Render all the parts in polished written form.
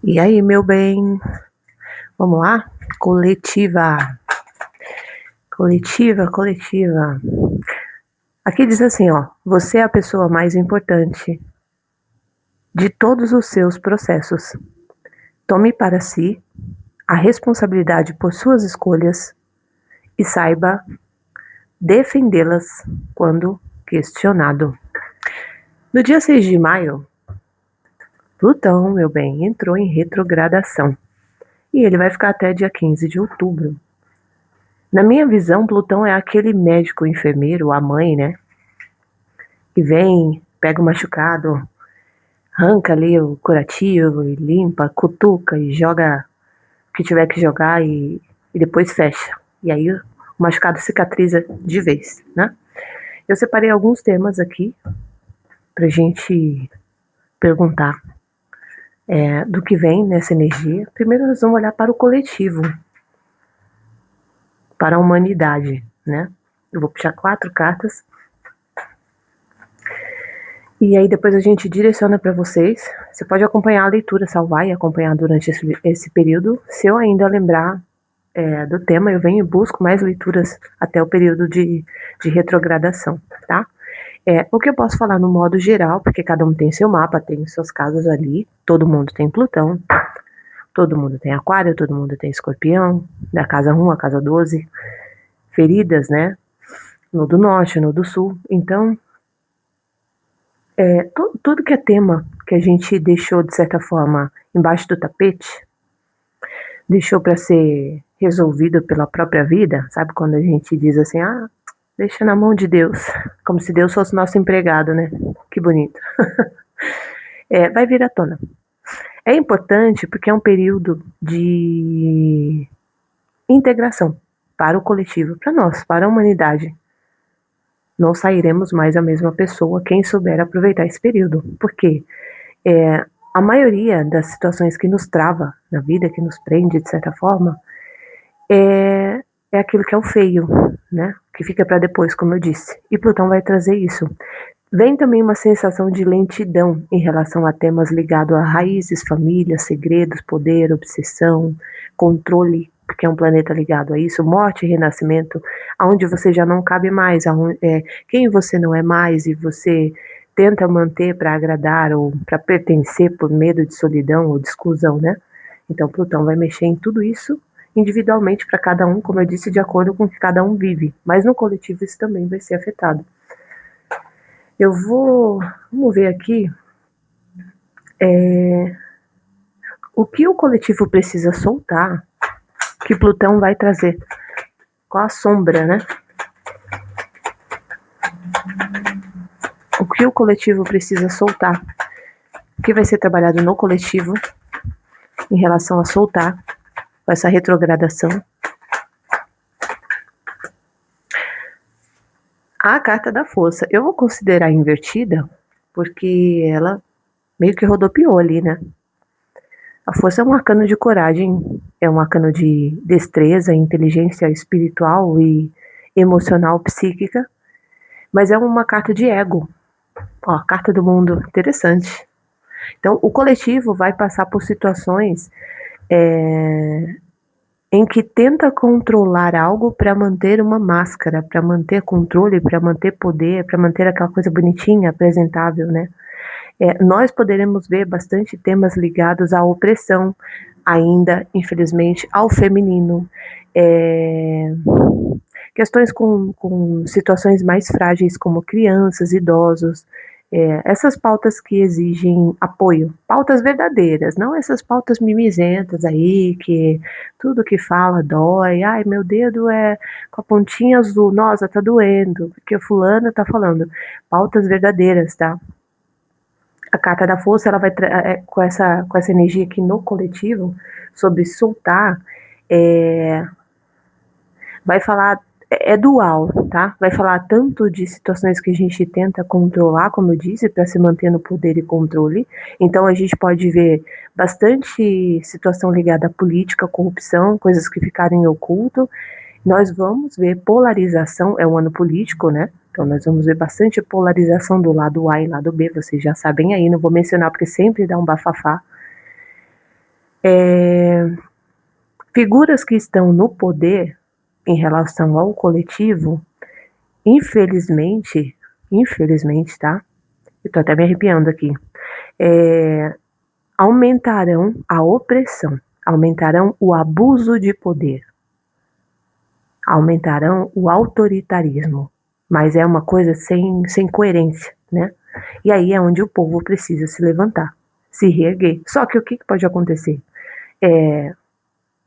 E aí, meu bem? Vamos lá? Coletiva. Coletiva, coletiva. Aqui diz assim, ó. Você é a pessoa mais importante de todos os seus processos. Tome para si a responsabilidade por suas escolhas e saiba defendê-las quando questionado. No dia 6 de maio, Plutão, meu bem, entrou em retrogradação. E ele vai ficar até dia 15 de outubro. Na minha visão, Plutão é aquele médico, enfermeiro, a mãe, né? Que vem, pega o machucado, arranca ali o curativo e limpa, cutuca e joga o que tiver que jogar e depois fecha. E aí o machucado cicatriza de vez, né? Eu separei alguns temas aqui pra gente perguntar do que vem nessa energia. Primeiro nós vamos olhar para o coletivo, para a humanidade, né? Eu vou puxar 4 cartas. E aí depois a gente direciona para vocês. Você pode acompanhar a leitura, salvar e acompanhar durante esse período. Se eu ainda lembrar do tema, eu venho e busco mais leituras até o período de retrogradação, tá? O que eu posso falar no modo geral, porque cada um tem seu mapa, tem suas casas ali, todo mundo tem Plutão, todo mundo tem Aquário, todo mundo tem Escorpião, da casa 1 à casa 12, feridas, né? No do norte, no do sul. Então, tudo que é tema que a gente deixou, de certa forma, embaixo do tapete, deixou para ser resolvido pela própria vida, sabe? Quando a gente diz assim, deixa na mão de Deus, como se Deus fosse nosso empregado, né? Que bonito. Vai vir à tona. É importante porque é um período de integração para o coletivo, para nós, para a humanidade. Não sairemos mais a mesma pessoa quem souber aproveitar esse período. Por quê? A maioria das situações que nos trava na vida, que nos prende de certa forma, é aquilo que é o feio, né? Que fica para depois, como eu disse. E Plutão vai trazer isso. Vem também uma sensação de lentidão em relação a temas ligados a raízes, família, segredos, poder, obsessão, controle, porque é um planeta ligado a isso, morte e renascimento, aonde você já não cabe mais, quem você não é mais e você tenta manter para agradar ou para pertencer por medo de solidão ou de exclusão, né? Então Plutão vai mexer em tudo isso individualmente para cada um, como eu disse, de acordo com o que cada um vive, mas no coletivo isso também vai ser afetado. Vamos ver aqui, o que o coletivo precisa soltar, que Plutão vai trazer, qual a sombra, né? O que o coletivo precisa soltar, o que vai ser trabalhado no coletivo em relação a soltar, com essa retrogradação. A carta da força, eu vou considerar invertida, porque ela meio que rodopiou ali, né? A força é um arcano de coragem, é um arcano de destreza, inteligência espiritual e emocional, psíquica, mas é uma carta de ego. Ó, carta do mundo, interessante. Então, o coletivo vai passar por situações em que tenta controlar algo para manter uma máscara, para manter controle, para manter poder, para manter aquela coisa bonitinha, apresentável, né? Nós poderemos ver bastante temas ligados à opressão, ainda, infelizmente, ao feminino. Questões com situações mais frágeis, como crianças, idosos. Essas pautas que exigem apoio, pautas verdadeiras, não essas pautas mimizentas aí, que tudo que fala dói, ai, meu dedo é com a pontinha azul, nossa, tá doendo, porque o fulano tá falando. Pautas verdadeiras, tá? A carta da força, ela vai com essa energia aqui no coletivo, sobre soltar, vai falar, dual, tá? Vai falar tanto de situações que a gente tenta controlar, como eu disse, para se manter no poder e controle. Então a gente pode ver bastante situação ligada à política, corrupção, coisas que ficaram em oculto. Nós vamos ver polarização, é um ano político, né? Então nós vamos ver bastante polarização do lado A e lado B, vocês já sabem aí, não vou mencionar porque sempre dá um bafafá. Figuras que estão no poder em relação ao coletivo, infelizmente, tá? Eu tô até me arrepiando aqui. Aumentarão a opressão, aumentarão o abuso de poder, aumentarão o autoritarismo, mas é uma coisa sem coerência, né? E aí é onde o povo precisa se levantar, se reerguer. Só que o que pode acontecer?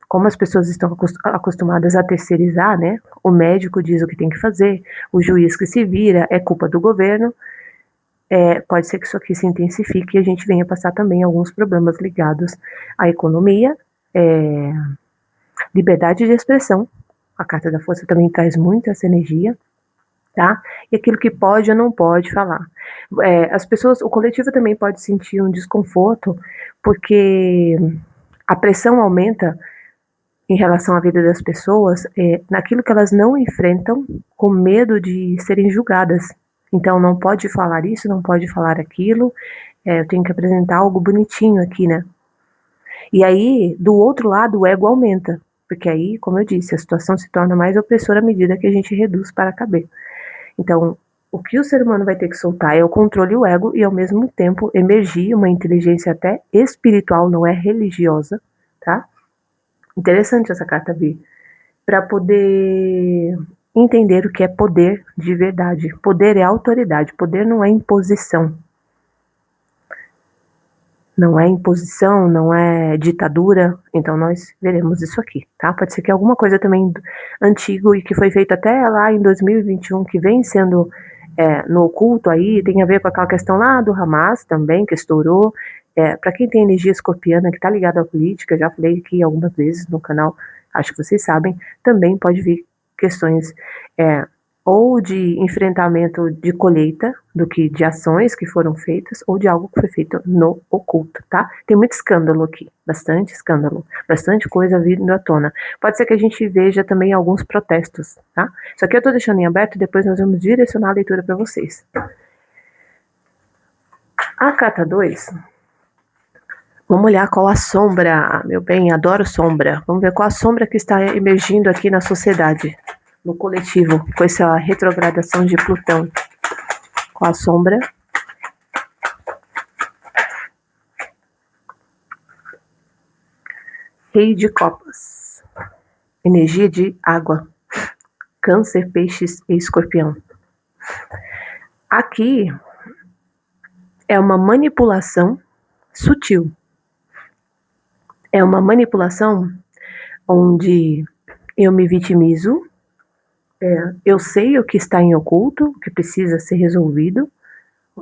Como as pessoas estão acostumadas a terceirizar, né? O médico diz o que tem que fazer, o juiz que se vira, é culpa do governo. Pode ser que isso aqui se intensifique e a gente venha passar também alguns problemas ligados à economia, liberdade de expressão. A Carta da Força também traz muito essa energia, tá? E aquilo que pode ou não pode falar. As pessoas, o coletivo também pode sentir um desconforto, porque a pressão aumenta em relação à vida das pessoas, naquilo que elas não enfrentam, com medo de serem julgadas. Então, não pode falar isso, não pode falar aquilo, eu tenho que apresentar algo bonitinho aqui, né? E aí, do outro lado, o ego aumenta, porque aí, como eu disse, a situação se torna mais opressora à medida que a gente reduz para caber. Então, o que o ser humano vai ter que soltar é o controle e o ego, e ao mesmo tempo emergir uma inteligência até espiritual, não é religiosa, tá? Interessante essa carta vir, para poder entender o que é poder de verdade. Poder é autoridade, poder não é imposição. Não é imposição, não é ditadura, então nós veremos isso aqui, tá? Pode ser que alguma coisa também antigo e que foi feito até lá em 2021, que vem sendo no oculto aí, tem a ver com aquela questão lá do Hamas também, que estourou. Para quem tem energia escorpiana, que tá ligado à política, já falei aqui algumas vezes no canal, acho que vocês sabem, também pode vir questões ou de enfrentamento de colheita, do que de ações que foram feitas, ou de algo que foi feito no oculto, tá? Tem muito escândalo aqui, bastante escândalo, bastante coisa vindo à tona. Pode ser que a gente veja também alguns protestos, tá? Isso aqui eu tô deixando em aberto, depois nós vamos direcionar a leitura para vocês. A carta 2, vamos olhar qual a sombra, meu bem, adoro sombra. Vamos ver qual a sombra que está emergindo aqui na sociedade, no coletivo, com essa retrogradação de Plutão. Qual a sombra? Rei de copas. Energia de água. Câncer, peixes e escorpião. Aqui é uma manipulação sutil. É uma manipulação onde eu me vitimizo, eu sei o que está em oculto, o que precisa ser resolvido.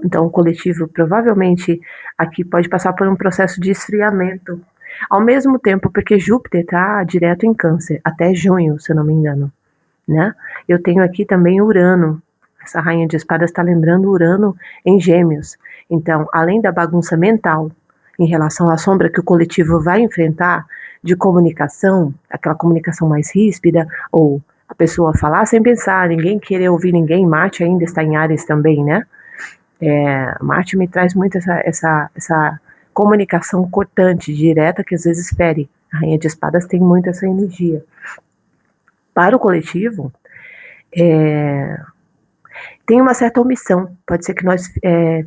Então, o coletivo provavelmente aqui pode passar por um processo de esfriamento. Ao mesmo tempo, porque Júpiter está direto em Câncer, até junho, se eu não me engano, né? Eu tenho aqui também Urano. Essa rainha de espadas está lembrando Urano em Gêmeos. Então, além da bagunça mental em relação à sombra que o coletivo vai enfrentar de comunicação, aquela comunicação mais ríspida, ou a pessoa falar sem pensar, ninguém querer ouvir ninguém. Marte ainda está em Áries também, né? Marte me traz muito essa comunicação cortante, direta, que às vezes fere. A rainha de espadas tem muito essa energia. Para o coletivo, tem uma certa omissão. Pode ser que nós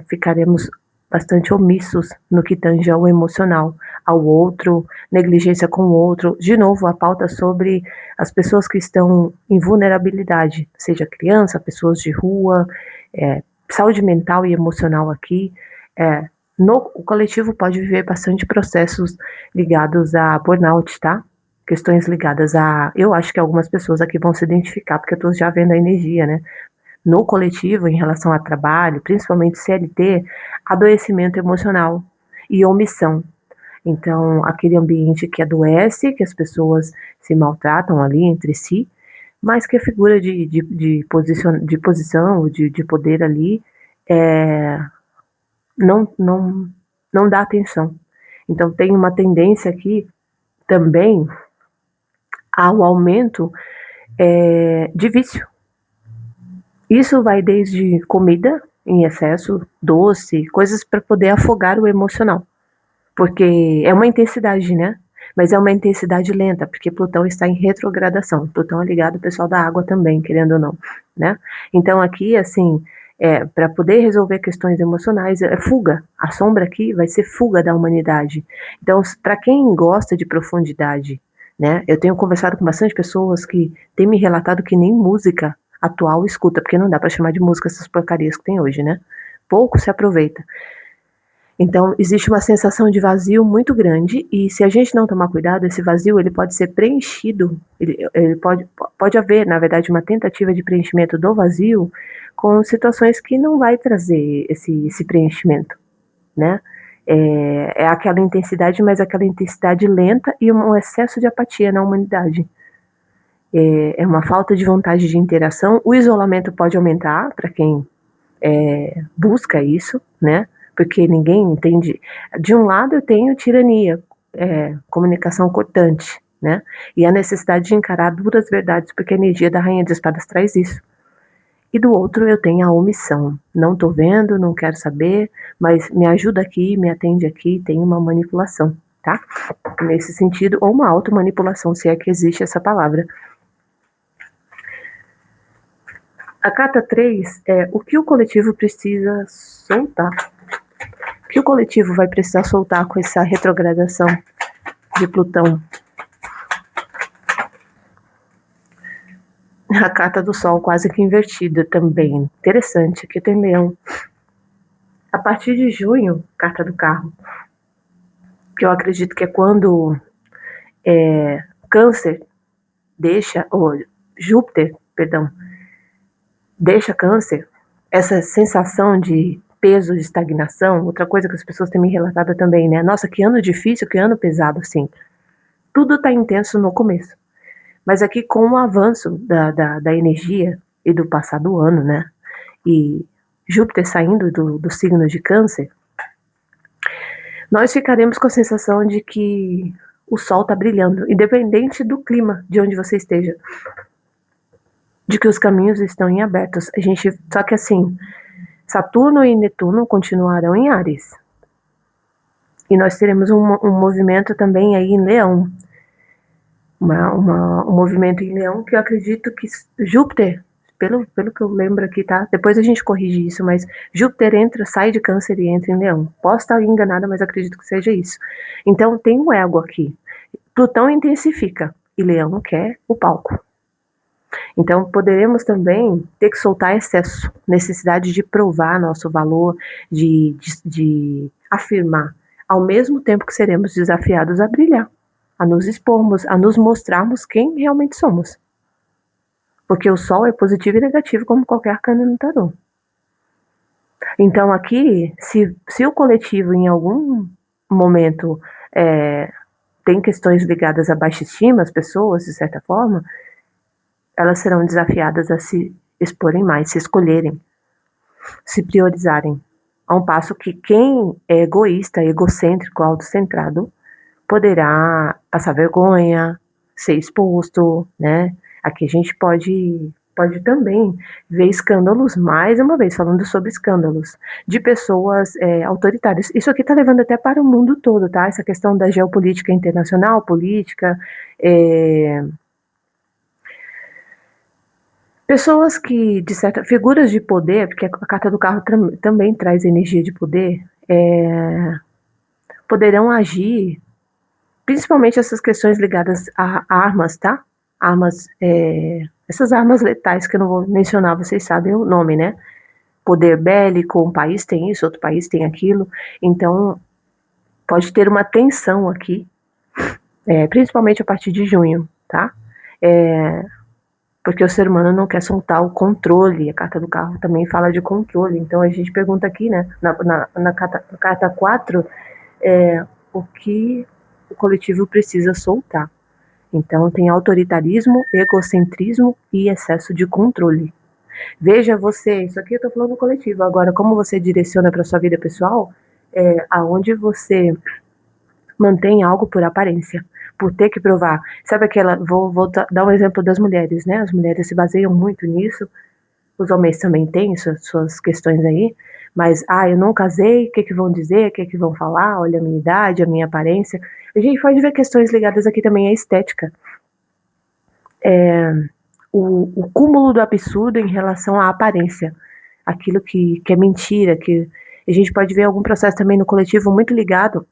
ficaremos bastante omissos no que tange ao emocional, ao outro, negligência com o outro. De novo, a pauta sobre as pessoas que estão em vulnerabilidade, seja criança, pessoas de rua, saúde mental e emocional aqui. O coletivo pode viver bastante processos ligados a burnout, tá? Questões ligadas a... Eu acho que algumas pessoas aqui vão se identificar, porque eu tô já vendo a energia, né? No coletivo, em relação a trabalho, principalmente CLT, adoecimento emocional e omissão. Então, aquele ambiente que adoece, que as pessoas se maltratam ali entre si, mas que a figura de posição, de poder ali, não dá atenção. Então, tem uma tendência aqui também ao aumento de vício. Isso vai desde comida em excesso, doce, coisas para poder afogar o emocional. porque é uma intensidade, né? Mas é uma intensidade lenta, porque Plutão está em retrogradação. Plutão é ligado ao pessoal da água também, querendo ou não, né? Então aqui, assim, para poder resolver questões emocionais, é fuga. A sombra aqui vai ser fuga da humanidade. Então, para quem gosta de profundidade, né? Eu tenho conversado com bastante pessoas que têm me relatado que nem música atual escuta, porque não dá para chamar de música essas porcarias que tem hoje, né? Pouco se aproveita. Então, existe uma sensação de vazio muito grande e se a gente não tomar cuidado, esse vazio ele pode ser preenchido, ele pode haver, na verdade, uma tentativa de preenchimento do vazio com situações que não vai trazer esse preenchimento, né? É aquela intensidade, mas aquela intensidade lenta e um excesso de apatia na humanidade. É uma falta de vontade de interação. O isolamento pode aumentar para quem busca isso, né? Porque ninguém entende. De um lado eu tenho tirania, comunicação cortante, né? E a necessidade de encarar duras verdades, porque a energia da Rainha de Espadas traz isso. E do outro eu tenho a omissão. Não tô vendo, não quero saber, mas me ajuda aqui, me atende aqui, tem uma manipulação, tá? Nesse sentido, ou uma automanipulação, se é que existe essa palavra. A carta 3 é o que o coletivo precisa soltar. O que o coletivo vai precisar soltar com essa retrogradação de Plutão? A carta do Sol quase que invertida também. Interessante, aqui tem Leão. A partir de junho, carta do carro, que eu acredito que é quando Câncer deixa, ou Júpiter, perdão, deixa Câncer, essa sensação de peso, de estagnação, outra coisa que as pessoas têm me relatado também, né? Nossa, que ano difícil, que ano pesado, assim. Tudo tá intenso no começo. Mas aqui com o avanço da energia e do passar do ano, né? E Júpiter saindo do signo de Câncer, nós ficaremos com a sensação de que o Sol está brilhando, independente do clima de onde você esteja, de que os caminhos estão em abertos. Só que assim, Saturno e Netuno continuarão em Áries. E nós teremos um movimento também aí em Leão. Um movimento em Leão que eu acredito que Júpiter, pelo que eu lembro aqui, tá? Depois a gente corrige isso, mas Júpiter sai de Câncer e entra em Leão. Posso estar enganada, mas acredito que seja isso. Então tem um ego aqui. Plutão intensifica e Leão quer o palco. Então poderemos também ter que soltar excesso, necessidade de provar nosso valor, de afirmar, ao mesmo tempo que seremos desafiados a brilhar, a nos expormos, a nos mostrarmos quem realmente somos. Porque o Sol é positivo e negativo, como qualquer arcano no tarô. Então aqui, se o coletivo em algum momento tem questões ligadas à baixa estima, as pessoas, de certa forma, elas serão desafiadas a se exporem mais, se escolherem, se priorizarem. A um passo que quem é egoísta, egocêntrico, autocentrado, poderá passar vergonha, ser exposto, né? Aqui a gente pode também ver escândalos, mais uma vez falando sobre escândalos, de pessoas autoritárias. Isso aqui está levando até para o mundo todo, tá? Essa questão da geopolítica internacional, política, pessoas que, figuras de poder, porque a carta do carro também traz energia de poder, poderão agir, principalmente essas questões ligadas a armas, tá? Armas, essas armas letais que eu não vou mencionar, vocês sabem o nome, né? Poder bélico, um país tem isso, outro país tem aquilo, então pode ter uma tensão aqui, principalmente a partir de junho, tá? Porque o ser humano não quer soltar o controle, a carta do carro também fala de controle, então a gente pergunta aqui, né, na carta 4, o que o coletivo precisa soltar. Então tem autoritarismo, egocentrismo e excesso de controle. Veja você, isso aqui eu tô falando coletivo, agora como você direciona para sua vida pessoal, aonde você mantém algo por aparência, por ter que provar. Sabe aquela, vou dar um exemplo das mulheres, né? As mulheres se baseiam muito nisso, os homens também têm suas questões aí, Mas, eu não casei, o que vão dizer, o que vão falar, olha a minha idade, a minha aparência. A gente pode ver questões ligadas aqui também à estética. O cúmulo do absurdo em relação à aparência. Aquilo que é mentira, que a gente pode ver algum processo também no coletivo muito ligado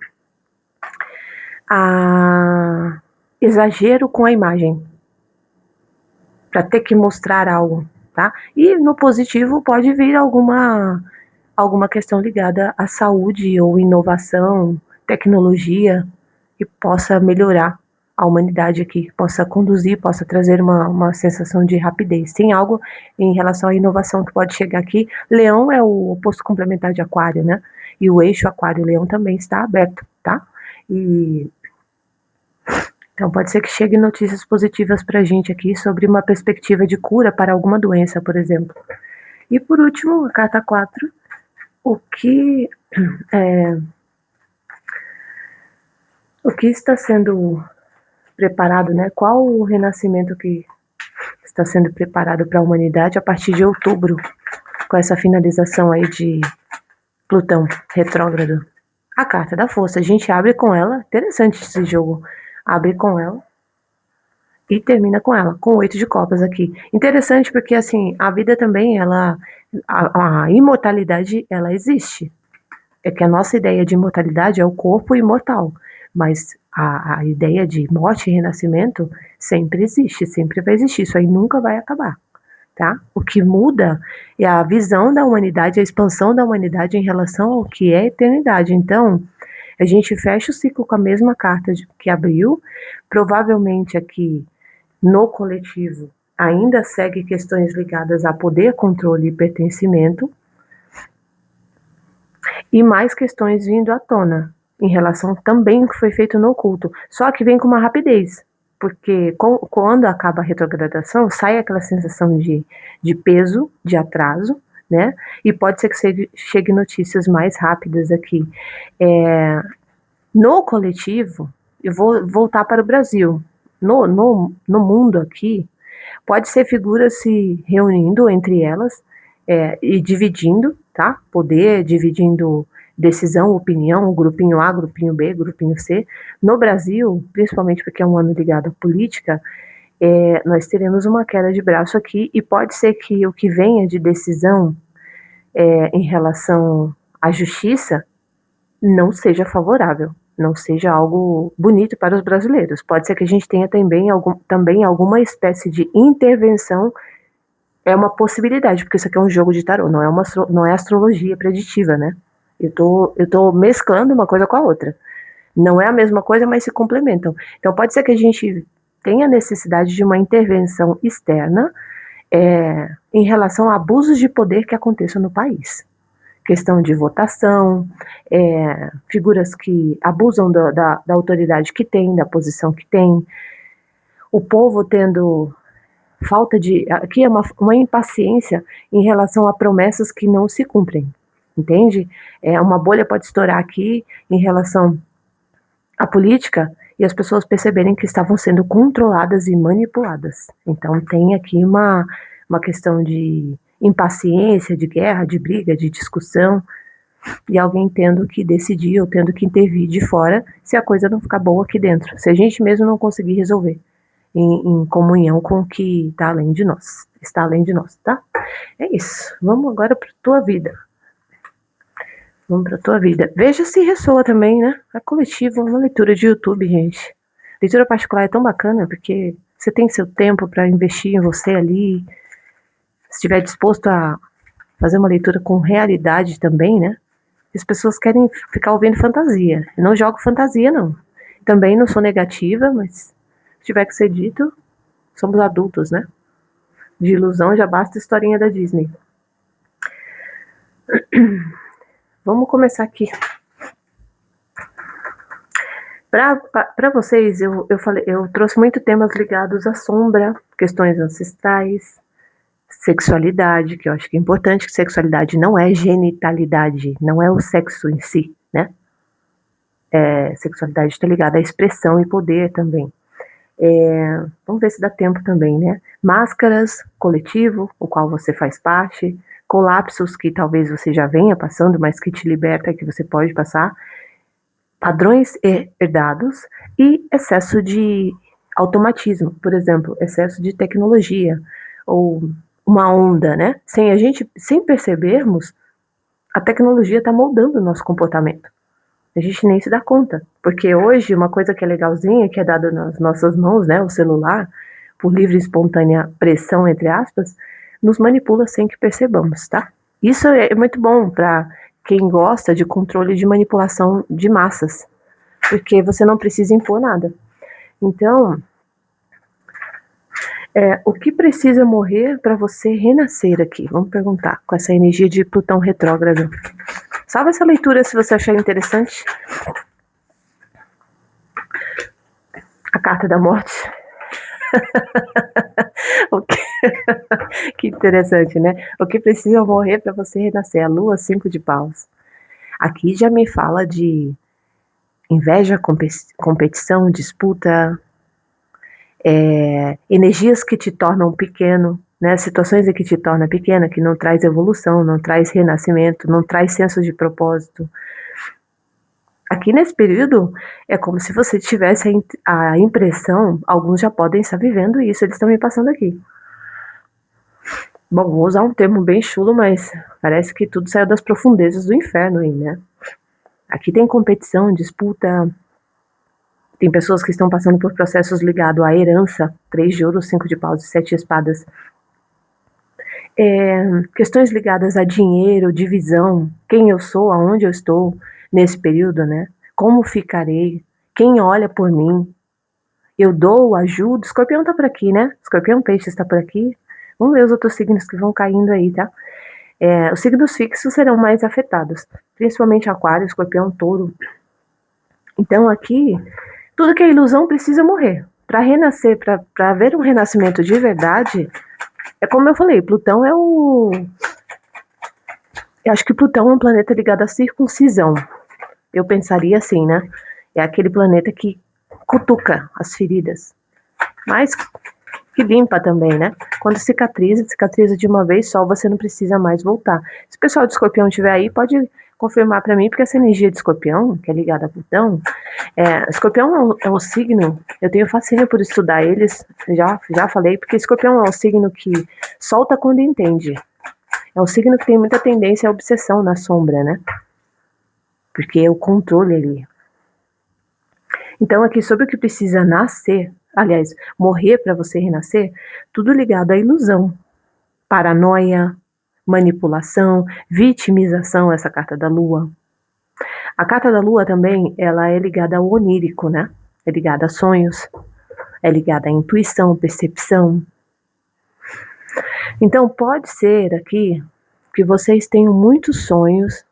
a exagero com a imagem, para ter que mostrar algo, tá? E no positivo pode vir alguma questão ligada à saúde ou inovação, tecnologia, que possa melhorar a humanidade aqui, possa conduzir, possa trazer uma sensação de rapidez. Tem algo em relação à inovação que pode chegar aqui. Leão é o oposto complementar de Aquário, né? E o eixo Aquário-Leão também está aberto, tá? Então pode ser que chegue notícias positivas para a gente aqui sobre uma perspectiva de cura para alguma doença, por exemplo. E por último, a carta 4, o que está sendo preparado, né? Qual o renascimento que está sendo preparado para a humanidade a partir de outubro, com essa finalização aí de Plutão retrógrado? A carta da força, a gente abre com ela, interessante esse jogo, abre com ela e termina com ela, com 8 de copas aqui. Interessante porque, assim, a vida também, a imortalidade, ela existe. É que a nossa ideia de imortalidade é o corpo imortal, mas a ideia de morte e renascimento sempre existe, sempre vai existir, isso aí nunca vai acabar, tá? O que muda é a visão da humanidade, a expansão da humanidade em relação ao que é eternidade. Então, a gente fecha o ciclo com a mesma carta que abriu, provavelmente aqui no coletivo ainda segue questões ligadas a poder, controle e pertencimento, e mais questões vindo à tona, em relação também ao que foi feito no oculto, só que vem com uma rapidez, porque quando acaba a retrogradação, sai aquela sensação de peso, de atraso, né? E pode ser que chegue notícias mais rápidas aqui. No coletivo, eu vou voltar para o Brasil. No mundo aqui, pode ser figuras se reunindo entre elas e dividindo, tá? Poder, dividindo decisão, opinião, grupinho A, grupinho B, grupinho C. No Brasil, principalmente porque é um ano ligado à política, nós teremos uma queda de braço aqui e pode ser que o que venha de decisão em relação à justiça não seja favorável, não seja algo bonito para os brasileiros. Pode ser que a gente tenha também alguma espécie de intervenção. É uma possibilidade, porque isso aqui é um jogo de tarô, não é astrologia preditiva, né? Eu tô mesclando uma coisa com a outra. Não é a mesma coisa, mas se complementam. Então pode ser que a gente tenha necessidade de uma intervenção externa em relação a abusos de poder que aconteçam no país. Questão de votação, figuras que abusam da autoridade que tem, da posição que tem, o povo tendo falta de... Aqui é uma impaciência em relação a promessas que não se cumprem, entende? Uma bolha pode estourar aqui em relação à política e as pessoas perceberem que estavam sendo controladas e manipuladas. Então tem aqui uma questão de impaciência, de guerra, de briga, de discussão, e alguém tendo que decidir ou tendo que intervir de fora se a coisa não ficar boa aqui dentro, se a gente mesmo não conseguir resolver em comunhão com o que está além de nós, tá? É isso, vamos agora para tua vida. Vamos para tua vida. Veja se ressoa também, né? A coletiva, uma leitura de YouTube, gente. Leitura particular é tão bacana porque você tem seu tempo para investir em você ali, se estiver disposto a fazer uma leitura com realidade também, né? As pessoas querem ficar ouvindo fantasia. Eu não jogo fantasia, não. Também não sou negativa, mas se tiver que ser dito, somos adultos, né? De ilusão já basta a historinha da Disney. Vamos começar aqui. Para vocês, eu trouxe muito temas ligados à sombra, questões ancestrais, sexualidade, que eu acho que é importante, que sexualidade não é genitalidade, não é o sexo em si, né? Sexualidade está ligada à expressão e poder também. Vamos ver se dá tempo também, né? Máscaras, coletivo, o qual você faz parte, colapsos que talvez você já venha passando, mas que te liberta, que você pode passar, padrões herdados e excesso de automatismo, por exemplo, excesso de tecnologia ou uma onda, né? Sem percebermos, a tecnologia está moldando o nosso comportamento. A gente nem se dá conta, porque hoje uma coisa que é legalzinha, que é dada nas nossas mãos, né, o celular, por livre e espontânea pressão, entre aspas, nos manipula sem que percebamos, tá? Isso é muito bom para quem gosta de controle de manipulação de massas, porque você não precisa impor nada. Então, o que precisa morrer para você renascer aqui? Vamos perguntar, com essa energia de Plutão retrógrado. Salve essa leitura se você achar interessante. A carta da morte. Que interessante, né? O que precisa morrer para você renascer? A Lua, 5 de paus. Aqui já me fala de inveja, competição, disputa, energias que te tornam pequeno, né? Situações em que te torna pequena, que não traz evolução, não traz renascimento, não traz senso de propósito. Aqui nesse período é como se você tivesse a impressão, alguns já podem estar vivendo isso, eles estão me passando aqui. Bom, vou usar um termo bem chulo, mas parece que tudo saiu das profundezas do inferno aí, né? Aqui tem competição, disputa, tem pessoas que estão passando por processos ligados à herança, 3 de ouro, 5 de paus e 7 de espadas. Questões ligadas a dinheiro, divisão, quem eu sou, aonde eu estou nesse período, né? Como ficarei, quem olha por mim, eu dou, ajudo. Escorpião tá por aqui, né? Escorpião, peixe está por aqui. Vamos ver os outros signos que vão caindo aí, tá? Os signos fixos serão mais afetados, principalmente aquário, escorpião, touro. Então aqui, tudo que é ilusão precisa morrer. Para renascer, para haver um renascimento de verdade, é como eu falei, Plutão é o... Eu acho que Plutão é um planeta ligado à circuncisão. Eu pensaria assim, né? É aquele planeta que cutuca as feridas, mas que limpa também, né? Quando cicatriza de uma vez só, você não precisa mais voltar. Se o pessoal de Escorpião estiver aí, pode confirmar para mim, porque essa energia de Escorpião, que é ligada a Plutão, Escorpião é um signo, eu tenho fascínio por estudar eles, já falei, porque Escorpião é um signo que solta quando entende. É um signo que tem muita tendência à obsessão na sombra, né? Porque é o controle ali. Então, aqui sobre o que precisa nascer, aliás, morrer para você renascer, tudo ligado à ilusão, paranoia, manipulação, vitimização, essa carta da Lua. A carta da Lua também, ela é ligada ao onírico, né? É ligada a sonhos, é ligada à intuição, percepção. Então, pode ser aqui que vocês tenham muitos sonhos,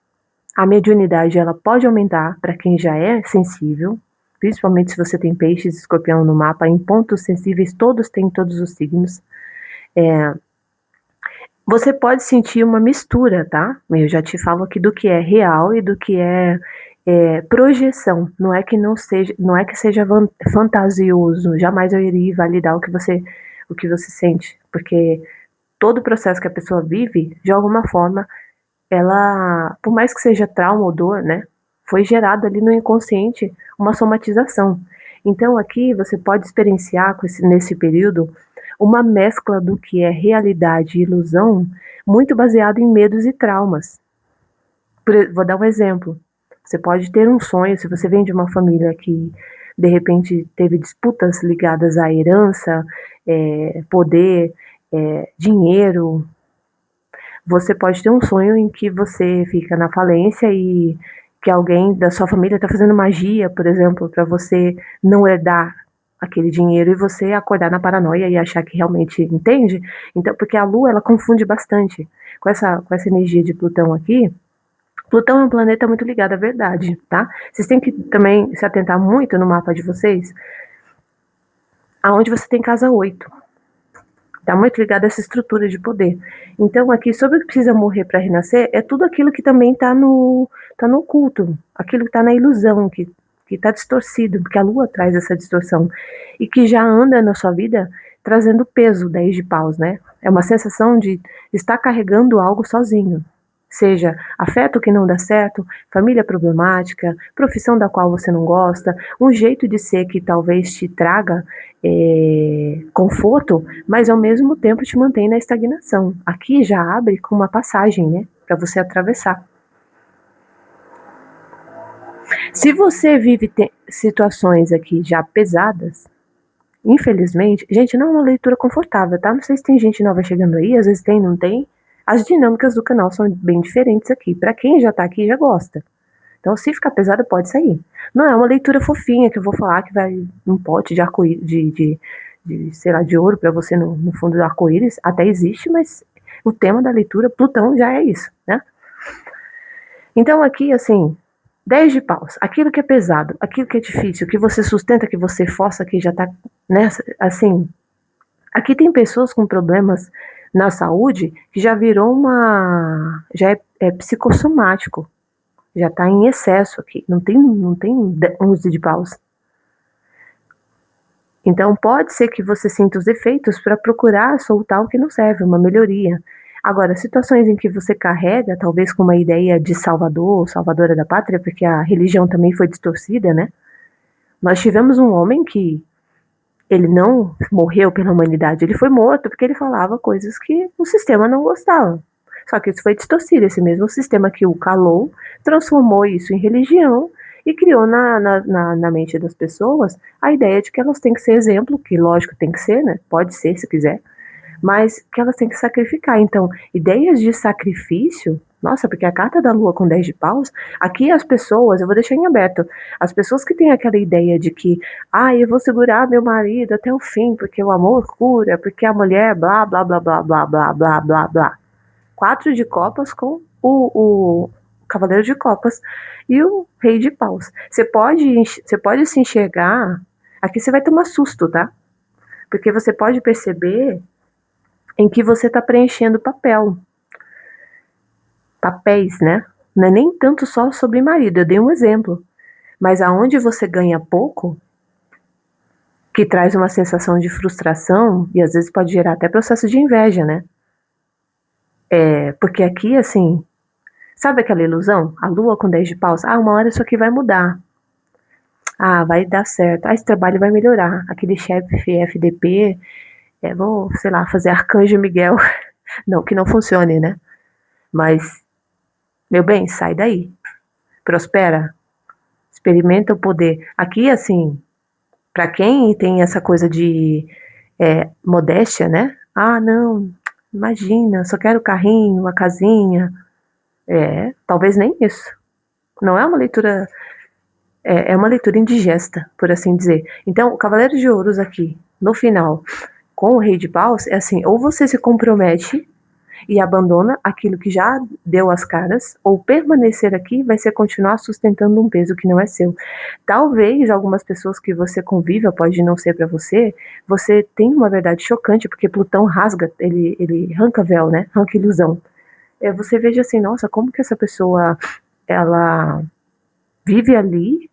a mediunidade ela pode aumentar para quem já é sensível, principalmente se você tem peixes, escorpião no mapa, em pontos sensíveis, todos têm todos os signos. Você pode sentir uma mistura, tá? Eu já te falo aqui do que é real e do que é projeção. Não é que seja fantasioso. Jamais eu iria validar o que você sente, porque todo o processo que a pessoa vive, de alguma forma, ela, por mais que seja trauma ou dor, né, foi gerado ali no inconsciente uma somatização. Então aqui você pode experienciar nesse período uma mescla do que é realidade e ilusão, muito baseado em medos e traumas. Vou dar um exemplo. Você pode ter um sonho, se você vem de uma família que de repente teve disputas ligadas à herança, poder, dinheiro. Você pode ter um sonho em que você fica na falência e que alguém da sua família está fazendo magia, por exemplo, para você não herdar aquele dinheiro e você acordar na paranoia e achar que realmente entende. Então, porque a Lua, ela confunde bastante com essa energia de Plutão aqui. Plutão é um planeta muito ligado à verdade, tá? Vocês têm que também se atentar muito no mapa de vocês, aonde você tem casa 8. Está muito ligado a essa estrutura de poder. Então, aqui, sobre o que precisa morrer para renascer, é tudo aquilo que também está no oculto, aquilo que está na ilusão, que está distorcido, porque a Lua traz essa distorção, e que já anda na sua vida trazendo peso, 10 de paus, né? É uma sensação de estar carregando algo sozinho. Seja afeto que não dá certo, família problemática, profissão da qual você não gosta, um jeito de ser que talvez te traga conforto, mas ao mesmo tempo te mantém na estagnação. Aqui já abre com uma passagem, né? Para você atravessar. Se você vive situações aqui já pesadas, infelizmente, gente, não é uma leitura confortável, tá? Não sei se tem gente nova chegando aí, às vezes tem, não tem. As dinâmicas do canal são bem diferentes aqui. Para quem já tá aqui, já gosta. Então, se ficar pesado, pode sair. Não é uma leitura fofinha que eu vou falar que vai um pote de arco-íris, sei lá, de ouro para você no fundo do arco-íris. Até existe, mas o tema da leitura, Plutão, já é isso, né? Então, aqui, assim, 10 de paus. Aquilo que é pesado, aquilo que é difícil, que você sustenta, que você força, que já tá nessa, assim. Aqui tem pessoas com problemas na saúde que já virou já é psicossomático. Já está em excesso aqui. Não tem 11 de paus. Então pode ser que você sinta os efeitos para procurar soltar o que não serve, uma melhoria. Agora, situações em que você carrega, talvez com uma ideia de salvador, salvadora da pátria, porque a religião também foi distorcida, né? Nós tivemos um homem que ele não morreu pela humanidade, ele foi morto porque ele falava coisas que o sistema não gostava. Só que isso foi distorcido, esse mesmo sistema que o calou, transformou isso em religião e criou na mente das pessoas a ideia de que elas têm que ser exemplo, que lógico tem que ser, né? Pode ser se quiser, mas que elas têm que sacrificar. Então, ideias de sacrifício, nossa, porque a carta da lua com 10 de paus, aqui as pessoas, eu vou deixar em aberto, as pessoas que têm aquela ideia de que, eu vou segurar meu marido até o fim, porque o amor cura, porque a mulher blá, blá, blá, blá, blá, blá, blá, blá, blá. 4 de copas com o cavaleiro de copas e o rei de paus. Você pode se enxergar, aqui você vai tomar susto, tá? Porque você pode perceber em que você está preenchendo papéis, né? Não é nem tanto só sobre marido, eu dei um exemplo. Mas aonde você ganha pouco, que traz uma sensação de frustração, e às vezes pode gerar até processo de inveja, né? Porque aqui, assim, sabe aquela ilusão? A lua com 10 de paus, uma hora isso aqui vai mudar. Vai dar certo. Esse trabalho vai melhorar. Aquele chefe FDP, vou, sei lá, fazer Arcanjo Miguel. Não, que não funcione, né? Mas, meu bem, sai daí. Prospera. Experimenta o poder. Aqui, assim, para quem tem essa coisa de modéstia, né? Não, imagina, só quero carrinho, uma casinha. Talvez nem isso. Não é uma leitura... É uma leitura indigesta, por assim dizer. Então, o Cavaleiro de Ouros aqui, no final, com o Rei de Paus, é assim, ou você se compromete e abandona aquilo que já deu as caras, ou permanecer aqui vai ser continuar sustentando um peso que não é seu. Talvez algumas pessoas que você conviva, pode não ser para você tem uma verdade chocante, porque Plutão rasga, ele arranca véu, né? Arranca ilusão. Você veja assim, nossa, como que essa pessoa, ela vive ali,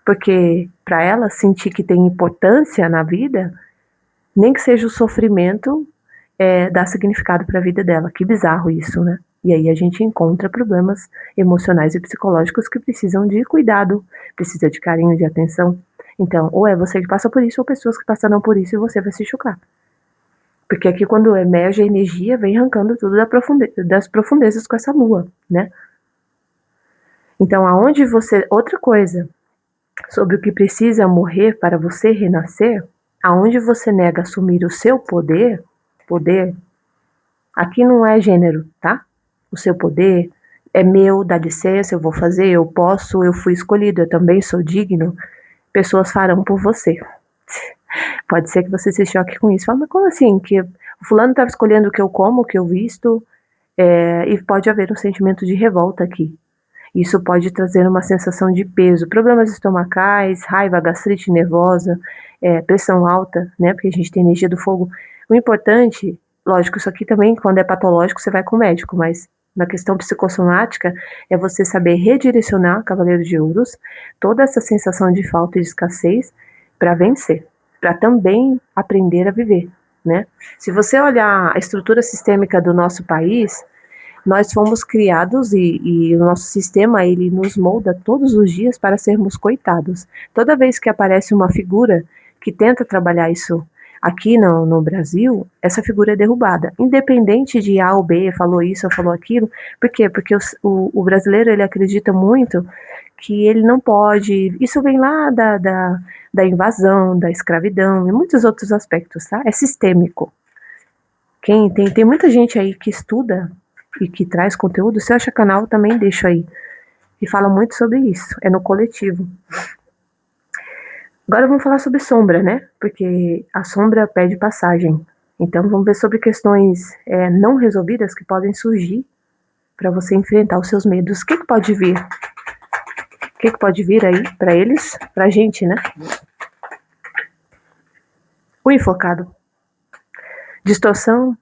porque para ela sentir que tem importância na vida, nem que seja o sofrimento, dá significado para a vida dela. Que bizarro isso, né? E aí a gente encontra problemas emocionais e psicológicos que precisam de cuidado, precisa de carinho, de atenção. Então, ou é você que passa por isso, ou pessoas que passaram por isso e você vai se chocar. Porque aqui quando emerge a energia, vem arrancando tudo das profundezas com essa lua, né? Então, aonde você... Outra coisa, sobre o que precisa morrer para você renascer, aonde você nega assumir o seu poder, aqui não é gênero, tá? O seu poder é meu, dá licença, eu vou fazer, eu posso, eu fui escolhido, eu também sou digno, pessoas farão por você. Pode ser que você se choque com isso. Fala, mas como assim? Que o fulano estava escolhendo o que eu como, o que eu visto, e pode haver um sentimento de revolta aqui. Isso pode trazer uma sensação de peso, problemas estomacais, raiva, gastrite nervosa, pressão alta, né? Porque a gente tem energia do fogo. O importante, lógico, isso aqui também, quando é patológico, você vai com o médico, mas na questão psicossomática, é você saber redirecionar, Cavaleiro de Ouros, toda essa sensação de falta e de escassez para vencer. para também aprender a viver, né? Se você olhar a estrutura sistêmica do nosso país, nós fomos criados e o nosso sistema, ele nos molda todos os dias para sermos coitados. Toda vez que aparece uma figura que tenta trabalhar isso aqui no Brasil, essa figura é derrubada. Independente de A ou B, falou isso ou falou aquilo. Por quê? Porque o brasileiro, ele acredita muito que ele não pode. Isso vem lá da invasão, da escravidão e muitos outros aspectos, tá? É sistêmico. Tem muita gente aí que estuda e que traz conteúdo. Se acha canal, também deixo aí. E fala muito sobre isso. É no coletivo. Agora vamos falar sobre sombra, né? Porque a sombra pede passagem. Então vamos ver sobre questões não resolvidas que podem surgir para você enfrentar os seus medos. O que pode vir? O que pode vir aí para eles? Pra gente, né? O enfocado. Distorção,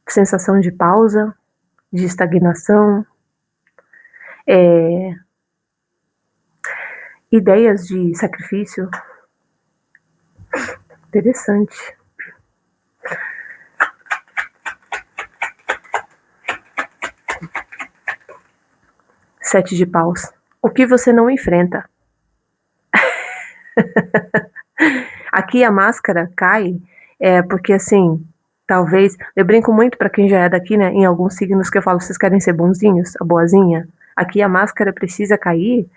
sensação de pausa, de estagnação, ideias de sacrifício. Interessante. Sete de paus. O que você não enfrenta? Aqui a máscara cai, porque assim, talvez, eu brinco muito para quem já é daqui, né, em alguns signos que eu falo, vocês querem ser bonzinhos, a boazinha? Aqui a máscara precisa cair,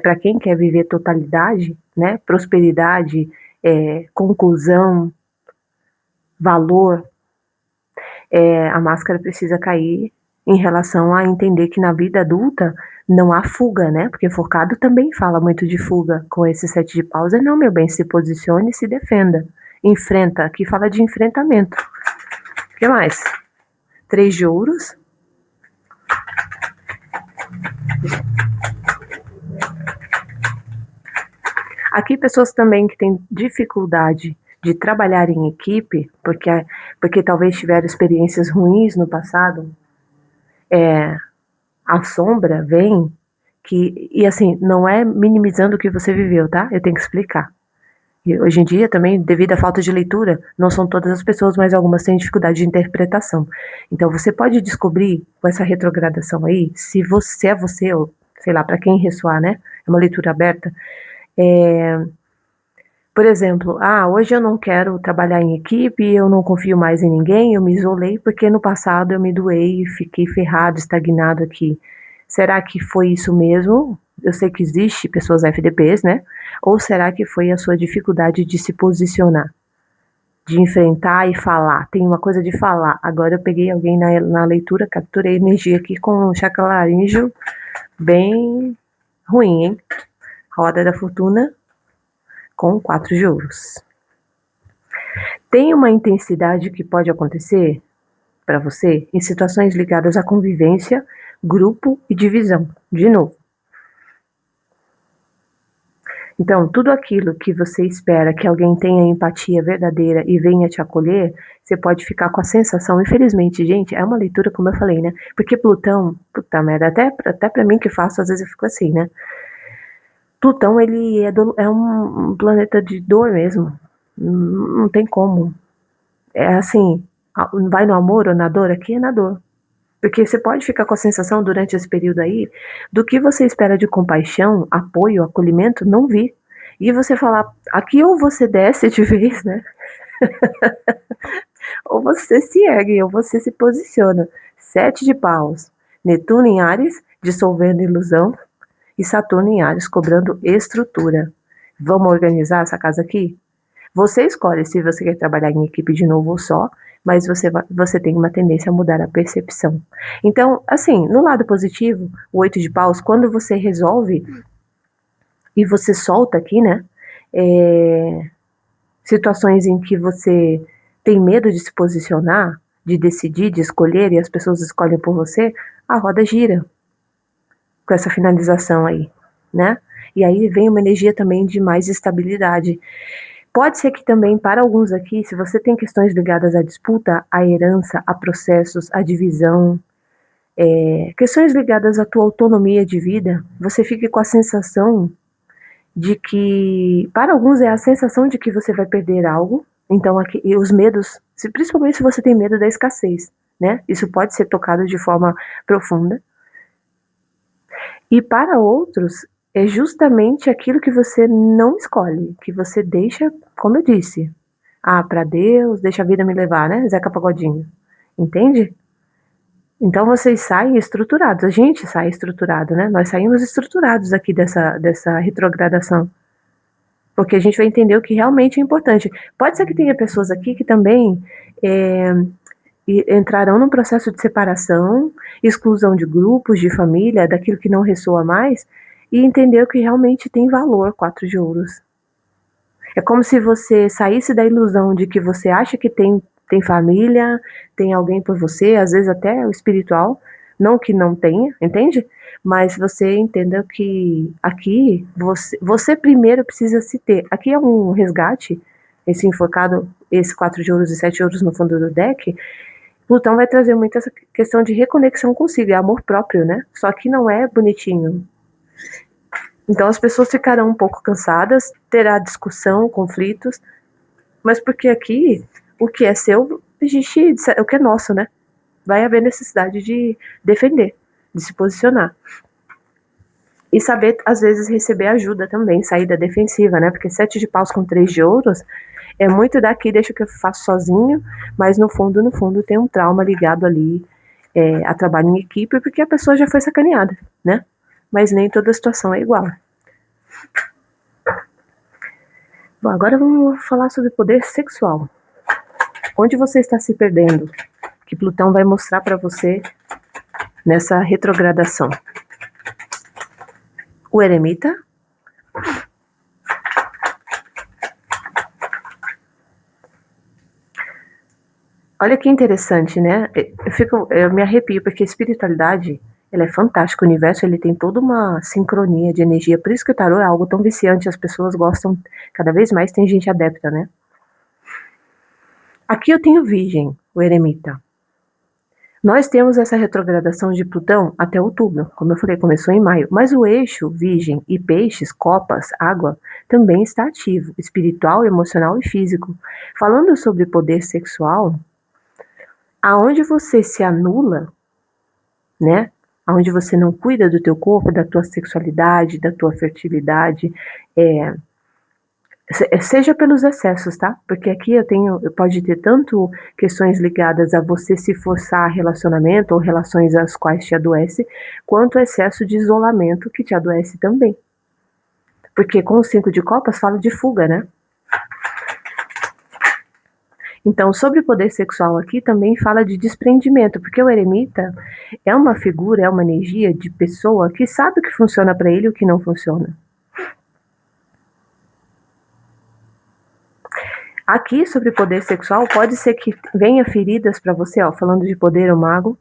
para quem quer viver totalidade, né, prosperidade, conclusão, valor, a máscara precisa cair em relação a entender que na vida adulta não há fuga, né? Porque Focado também fala muito de fuga com esse sete de paus. Não, meu bem, se posicione e se defenda. Enfrenta, aqui fala de enfrentamento. O que mais? 3 de ouros. Aqui pessoas também que têm dificuldade de trabalhar em equipe, porque talvez tiveram experiências ruins no passado, a sombra vem e assim, não é minimizando o que você viveu, tá? Eu tenho que explicar. E hoje em dia também, devido à falta de leitura, não são todas as pessoas, mas algumas têm dificuldade de interpretação. Então você pode descobrir com essa retrogradação aí, se você é você, ou sei lá, para quem ressoar, né? É uma leitura aberta. Por exemplo, hoje eu não quero trabalhar em equipe, eu não confio mais em ninguém, eu me isolei porque no passado eu me doei e fiquei ferrado, estagnado aqui. Será que foi isso mesmo? Eu sei que existe pessoas FDPs, né? Ou será que foi a sua dificuldade de se posicionar, de enfrentar e falar? Tem uma coisa de falar. Agora eu peguei alguém na leitura, capturei energia aqui com um chakra laríngeo bem ruim, hein? Roda da fortuna com 4 de ouros. Tem uma intensidade que pode acontecer para você em situações ligadas à convivência, grupo e divisão. De novo. Então, tudo aquilo que você espera que alguém tenha empatia verdadeira e venha te acolher, você pode ficar com a sensação, infelizmente, gente, é uma leitura como eu falei, né? Porque Plutão, puta merda, até pra mim que faço, às vezes eu fico assim, né? Plutão, ele é um planeta de dor mesmo. Não tem como. É assim, vai no amor ou na dor? Aqui é na dor. Porque você pode ficar com a sensação durante esse período aí do que você espera de compaixão, apoio, acolhimento, não vir. E você falar, aqui ou você desce de vez, né? Ou você se ergue, ou você se posiciona. 7 de paus. Netuno em Áries, dissolvendo ilusão. E Saturno em Áries, cobrando estrutura. Vamos organizar essa casa aqui? Você escolhe se você quer trabalhar em equipe de novo ou só, mas você tem uma tendência a mudar a percepção. Então, assim, no lado positivo, o 8 de paus, quando você resolve e você solta aqui, né, situações em que você tem medo de se posicionar, de decidir, de escolher, e as pessoas escolhem por você, a roda gira com essa finalização aí, né? E aí vem uma energia também de mais estabilidade. Pode ser que também, para alguns aqui, se você tem questões ligadas à disputa, à herança, a processos, à divisão, questões ligadas à tua autonomia de vida, você fique com a sensação de que, para alguns, é a sensação de que você vai perder algo. Então, aqui, e os medos, principalmente se você tem medo da escassez, né? Isso pode ser tocado de forma profunda. E para outros, é justamente aquilo que você não escolhe, que você deixa, como eu disse, para Deus, deixa a vida me levar, né? Zeca Pagodinho. Entende? Então vocês saem estruturados, a gente sai estruturado, né? Nós saímos estruturados aqui dessa retrogradação. Porque a gente vai entender o que realmente é importante. Pode ser que tenha pessoas aqui que também entrarão num processo de separação, exclusão de grupos, de família, daquilo que não ressoa mais, e entender o que realmente tem valor, 4 de ouros. É como se você saísse da ilusão de que você acha que tem família, tem alguém por você, às vezes até o espiritual, não que não tenha, entende? Mas você entenda que aqui você primeiro precisa se ter. Aqui é um resgate, esse enforcado, esse 4 de ouros e 7 ouros no fundo do deck. Plutão vai trazer muito essa questão de reconexão consigo, é amor próprio, né? Só que não é bonitinho. Então as pessoas ficarão um pouco cansadas, terá discussão, conflitos, mas porque aqui o que é seu, a gente, o que é nosso, né? Vai haver necessidade de defender, de se posicionar. E saber, às vezes, receber ajuda também, sair da defensiva, né? Porque 7 de paus com 3 de ouros é muito daqui, deixa o que eu faço sozinho, mas no fundo tem um trauma ligado ali a trabalho em equipe, porque a pessoa já foi sacaneada, né? Mas nem toda situação é igual. Bom, agora vamos falar sobre poder sexual. Onde você está se perdendo? Que Plutão vai mostrar para você nessa retrogradação. O eremita. Olha que interessante, né? Eu me arrepio, porque a espiritualidade, ela é fantástica. O universo, ele tem toda uma sincronia de energia. Por isso que o tarô é algo tão viciante. As pessoas gostam, cada vez mais tem gente adepta, né? Aqui eu tenho Virgem, o eremita. Nós temos essa retrogradação de Plutão até outubro, como eu falei, começou em maio, mas o eixo Virgem e Peixes, Copas, Água, também está ativo, espiritual, emocional e físico. Falando sobre poder sexual, aonde você se anula, né? Aonde você não cuida do teu corpo, da tua sexualidade, da tua fertilidade, seja pelos excessos, tá? Porque aqui pode ter tanto questões ligadas a você se forçar a relacionamento ou relações às quais te adoece, quanto excesso de isolamento que te adoece também. Porque com o 5 de copas fala de fuga, né? Então, sobre poder sexual aqui também fala de desprendimento, porque o eremita é uma figura, é uma energia de pessoa que sabe o que funciona para ele e o que não funciona. Aqui, sobre poder sexual, pode ser que venha feridas para você, ó, falando de poder o mago,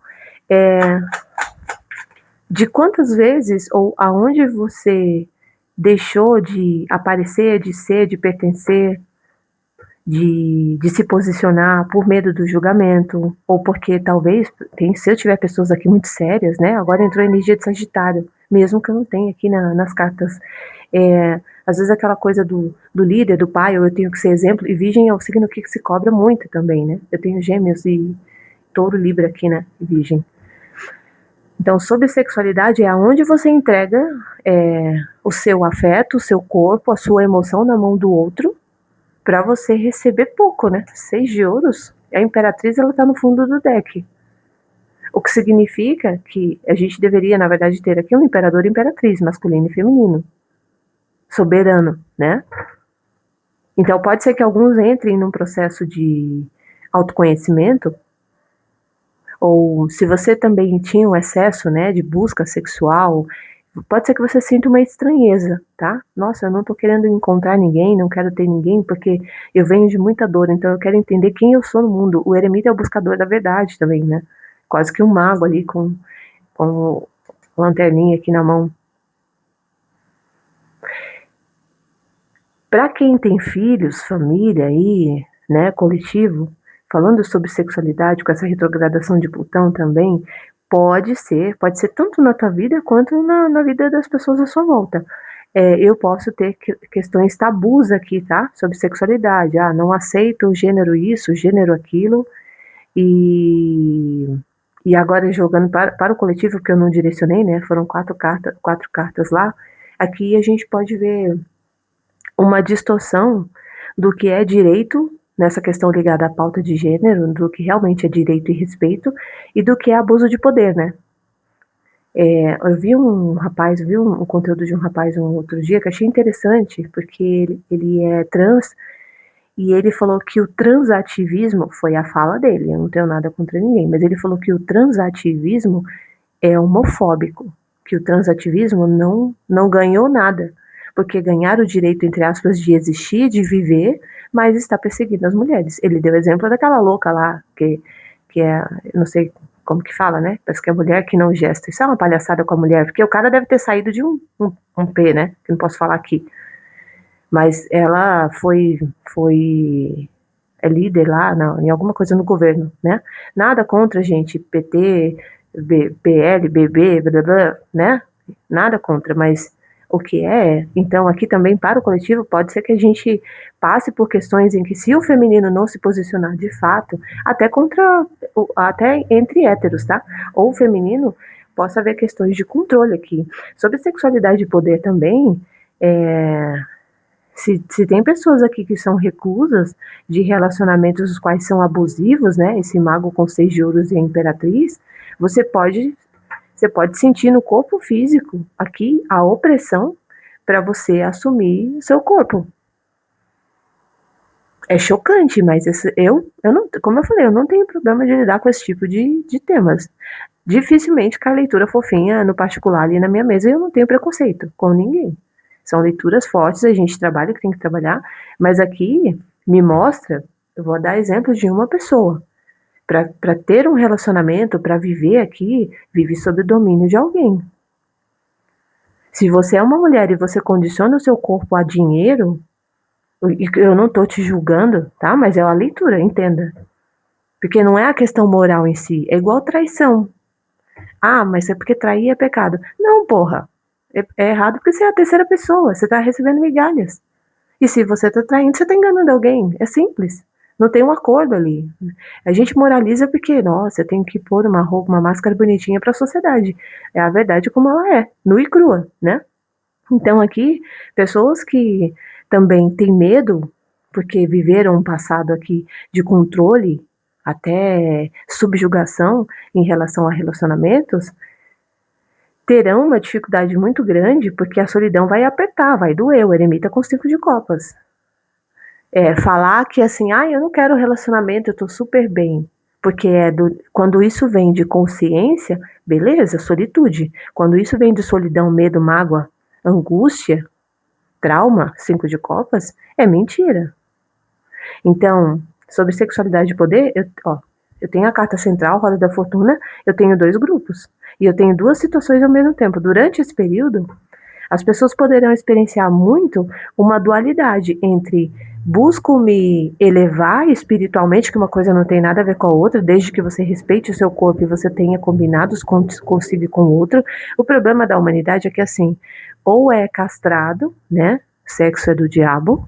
de quantas vezes ou aonde você deixou de aparecer, de ser, de pertencer, de se posicionar por medo do julgamento, ou porque talvez, se eu tiver pessoas aqui muito sérias, né, agora entrou a energia de Sagitário, mesmo que eu não tenha aqui nas cartas, às vezes aquela coisa do líder, do pai, ou eu tenho que ser exemplo, e Virgem é o signo que se cobra muito também, né, eu tenho Gêmeos e Touro, Libra aqui, né, Virgem. Então, sobre sexualidade é aonde você entrega o seu afeto, o seu corpo, a sua emoção na mão do outro, para você receber pouco, né? 6 de ouros, a Imperatriz, ela tá no fundo do deck. O que significa que a gente deveria, na verdade, ter aqui um imperador e imperatriz, masculino e feminino. Soberano, né? Então pode ser que alguns entrem num processo de autoconhecimento, ou se você também tinha um excesso, né, de busca sexual, pode ser que você sinta uma estranheza, tá? Nossa, eu não tô querendo encontrar ninguém, não quero ter ninguém, porque eu venho de muita dor, então eu quero entender quem eu sou no mundo. O eremita é o buscador da verdade também, né? Quase que um mago ali com lanterninha aqui na mão. Para quem tem filhos, família aí, né, coletivo, falando sobre sexualidade com essa retrogradação de Plutão também, pode ser tanto na tua vida quanto na vida das pessoas à sua volta. eu posso ter questões tabus aqui, tá? Sobre sexualidade. Ah, não aceito gênero isso, gênero aquilo. E, e agora jogando para o coletivo, que eu não direcionei, né? Foram quatro cartas lá. Aqui a gente pode ver uma distorção do que é direito, nessa questão ligada à pauta de gênero, do que realmente é direito e respeito, e do que é abuso de poder, né? Eu vi um conteúdo de um rapaz um outro dia que achei interessante, porque ele é trans e ele falou que o transativismo, foi a fala dele, eu não tenho nada contra ninguém, mas ele falou que o transativismo é homofóbico, que o transativismo não ganhou nada, porque ganhar o direito, entre aspas, de existir, de viver, mas está perseguindo as mulheres. Ele deu exemplo daquela louca lá, que é, não sei como que fala, né? Parece que é a mulher que não gesta. Isso é uma palhaçada com a mulher, porque o cara deve ter saído de um P, né? Que não posso falar aqui. Mas ela foi é líder lá em alguma coisa no governo, né? Nada contra, gente, PT, PL, BB, blá, blá, blá, né? Nada contra, mas o que então aqui também para o coletivo pode ser que a gente passe por questões em que se o feminino não se posicionar de fato, até entre héteros, tá? Ou o feminino, possa haver questões de controle aqui. Sobre sexualidade e poder também, é, se tem pessoas aqui que são reclusas de relacionamentos os quais são abusivos, né? Esse mago com 6 de ouros e a imperatriz, você pode, você pode sentir no corpo físico aqui a opressão para você assumir seu corpo. É chocante, mas eu não, como eu falei, eu não tenho problema de lidar com esse tipo de temas. Dificilmente com a leitura fofinha no particular ali na minha mesa, eu não tenho preconceito com ninguém. São leituras fortes, a gente trabalha o que tem que trabalhar, mas aqui me mostra, eu vou dar exemplo de uma pessoa. Para ter um relacionamento, para viver aqui, vive sob o domínio de alguém. Se você é uma mulher e você condiciona o seu corpo a dinheiro, e eu não tô te julgando, tá? Mas é uma leitura, entenda. Porque não é a questão moral em si, é igual traição. Ah, mas é porque trair é pecado. Não, porra. É errado porque você é a terceira pessoa, você tá recebendo migalhas. E se você tá traindo, você tá enganando alguém. É simples. Não tem um acordo ali. A gente moraliza porque, nossa, eu tenho que pôr uma roupa, uma máscara bonitinha para a sociedade. É a verdade como ela é, nua e crua, né? Então aqui, pessoas que também têm medo, porque viveram um passado aqui de controle, até subjugação em relação a relacionamentos, terão uma dificuldade muito grande, porque a solidão vai apertar, vai doer, o eremita com 5 de copas. Falar que assim, eu não quero relacionamento, eu tô super bem. Porque quando isso vem de consciência, beleza, solitude. Quando isso vem de solidão, medo, mágoa, angústia, trauma, 5 de copas, é mentira. Então, sobre sexualidade e poder, eu tenho a carta central, roda da fortuna, eu tenho 2 grupos. E eu tenho 2 situações ao mesmo tempo. Durante esse período, as pessoas poderão experienciar muito uma dualidade entre busco me elevar espiritualmente, que uma coisa não tem nada a ver com a outra, desde que você respeite o seu corpo e você tenha combinados consigo e com o outro. O problema da humanidade é que assim, ou é castrado, né? Sexo é do diabo,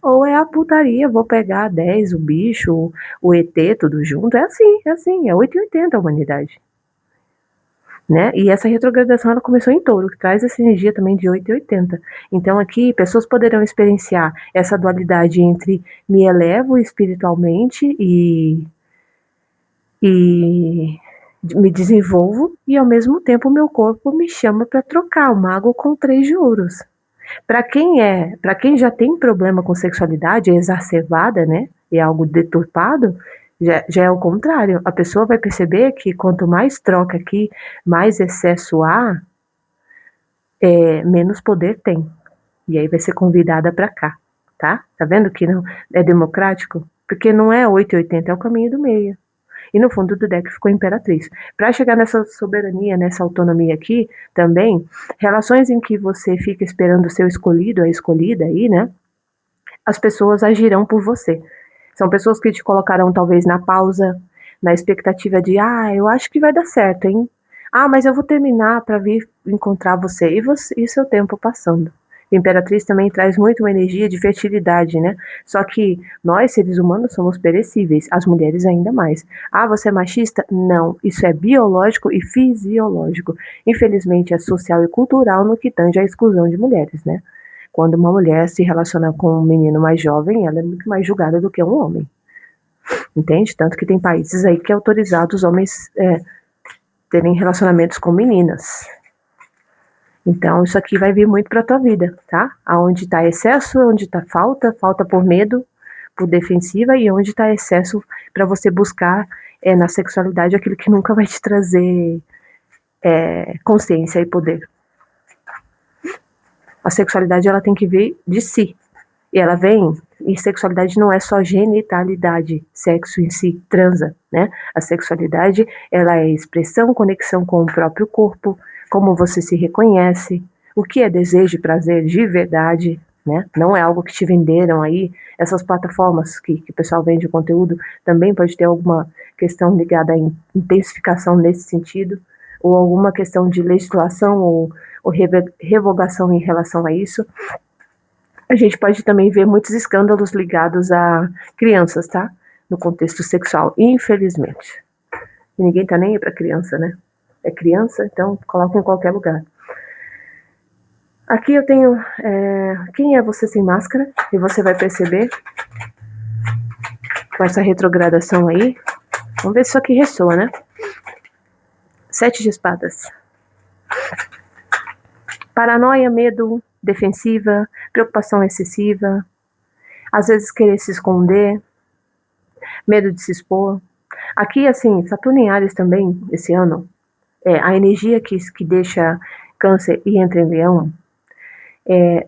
ou é a putaria, vou pegar 10, o bicho, o ET, tudo junto. É assim, é 880 a humanidade. Né? E essa retrogradação ela começou em Touro, que traz essa energia também de 880. Então aqui pessoas poderão experienciar essa dualidade entre me elevo espiritualmente e me desenvolvo e ao mesmo tempo o meu corpo me chama para trocar o mago com 3 de ouros. Para quem já tem problema com sexualidade, é exacerbada, né? É algo deturpado, já é o contrário. A pessoa vai perceber que quanto mais troca aqui, mais excesso há, menos poder tem. E aí vai ser convidada para cá, tá? Tá vendo que não é democrático? Porque não é 880, é o caminho do meio. E no fundo do deck ficou Imperatriz. Para chegar nessa soberania, nessa autonomia aqui, também, relações em que você fica esperando o seu escolhido, a escolhida aí, né? As pessoas agirão por você. São pessoas que te colocarão talvez na pausa, na expectativa de, eu acho que vai dar certo, hein? Mas eu vou terminar para vir encontrar você e seu tempo passando. Imperatriz também traz muito uma energia de fertilidade, né? Só que nós, seres humanos, somos perecíveis, as mulheres ainda mais. Ah, você é machista? Não, isso é biológico e fisiológico. Infelizmente, é social e cultural no que tange à exclusão de mulheres, né? Quando uma mulher se relaciona com um menino mais jovem, ela é muito mais julgada do que um homem. Entende? Tanto que tem países aí que é autorizado os homens terem relacionamentos com meninas. Então, isso aqui vai vir muito para a tua vida, tá? Aonde está excesso, onde está falta, falta por medo, por defensiva, e onde está excesso para você buscar na sexualidade aquilo que nunca vai te trazer consciência e poder. A sexualidade, ela tem que vir de si. E ela vem, e sexualidade não é só genitalidade, sexo em si, transa, né? A sexualidade, ela é expressão, conexão com o próprio corpo, como você se reconhece, o que é desejo e prazer de verdade, né? Não é algo que te venderam aí, essas plataformas que o pessoal vende conteúdo, também pode ter alguma questão ligada à intensificação nesse sentido, ou alguma questão de legislação ou revogação em relação a isso. A gente pode também ver muitos escândalos ligados a crianças, tá? No contexto sexual, infelizmente. E ninguém tá nem aí pra criança, né? É criança, então coloca em qualquer lugar. Aqui eu tenho quem é você sem máscara, e você vai perceber com essa retrogradação aí. Vamos ver se isso aqui ressoa, né? 7 de espadas. Paranoia, medo, defensiva, preocupação excessiva, às vezes querer se esconder, medo de se expor. Aqui, assim, Saturno em Áries também, esse ano, a energia que deixa Câncer e entra em Leão,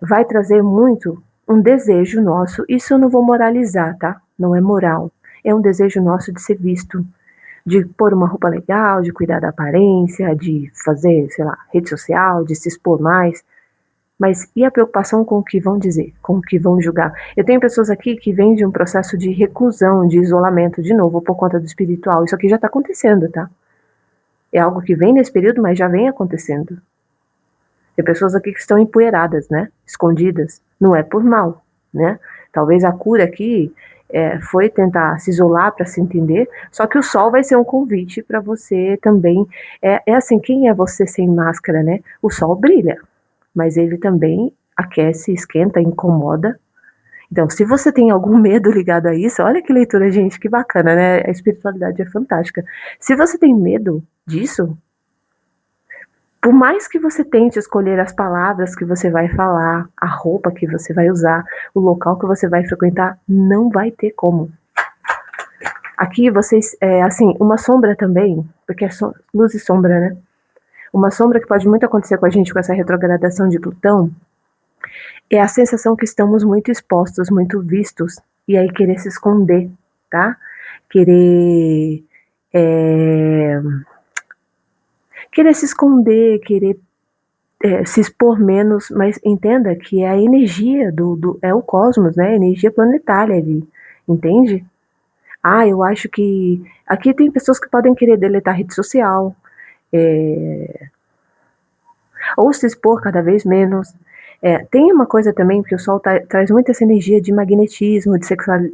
vai trazer muito um desejo nosso. Isso eu não vou moralizar, tá? Não é moral. É um desejo nosso de ser visto, de pôr uma roupa legal, de cuidar da aparência, de fazer, sei lá, rede social, de se expor mais. Mas e a preocupação com o que vão dizer, com o que vão julgar? Eu tenho pessoas aqui que vêm de um processo de reclusão, de isolamento, de novo, por conta do espiritual. Isso aqui já está acontecendo, tá? É algo que vem nesse período, mas já vem acontecendo. Tem pessoas aqui que estão empoeiradas, né? Escondidas. Não é por mal, né? Talvez a cura aqui foi tentar se isolar para se entender, só que o sol vai ser um convite para você também. É assim, quem é você sem máscara, né? O sol brilha, mas ele também aquece, esquenta, incomoda. Então, se você tem algum medo ligado a isso, olha que leitura, gente, que bacana, né? A espiritualidade é fantástica. Se você tem medo disso, por mais que você tente escolher as palavras que você vai falar, a roupa que você vai usar, o local que você vai frequentar, não vai ter como. Aqui vocês, assim, uma sombra também, porque é luz e sombra, né? Uma sombra que pode muito acontecer com a gente com essa retrogradação de Plutão é a sensação que estamos muito expostos, muito vistos, e aí querer se esconder, tá? Querer se esconder, querer se expor menos, mas entenda que é a energia é o cosmos, né? A energia planetária ali, entende? Eu acho que aqui tem pessoas que podem querer deletar a rede social, ou se expor cada vez menos. Tem uma coisa também, que o Sol traz muito essa energia de magnetismo, de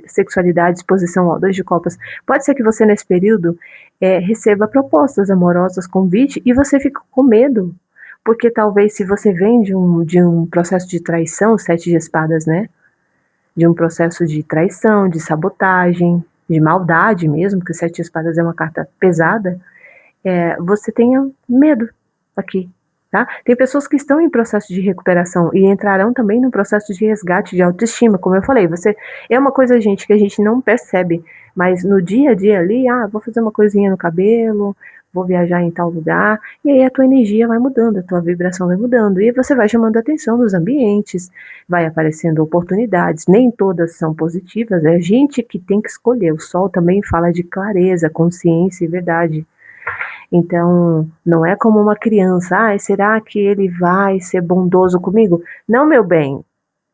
sexualidade, exposição ao 2 de copas. Pode ser que você, nesse período, receba propostas amorosas, convite, e você fica com medo, porque talvez se você vem de um processo de traição, 7 de espadas, né? De um processo de traição, de sabotagem, de maldade mesmo, porque 7 de espadas é uma carta pesada, você tenha medo aqui. Tá? Tem pessoas que estão em processo de recuperação e entrarão também no processo de resgate de autoestima, como eu falei. É uma coisa, gente, que a gente não percebe, mas no dia a dia ali, vou fazer uma coisinha no cabelo, vou viajar em tal lugar, e aí a tua energia vai mudando, a tua vibração vai mudando, e você vai chamando a atenção dos ambientes, vai aparecendo oportunidades, nem todas são positivas, é a gente que tem que escolher. O Sol também fala de clareza, consciência e verdade. Então, não é como uma criança, será que ele vai ser bondoso comigo? Não, meu bem,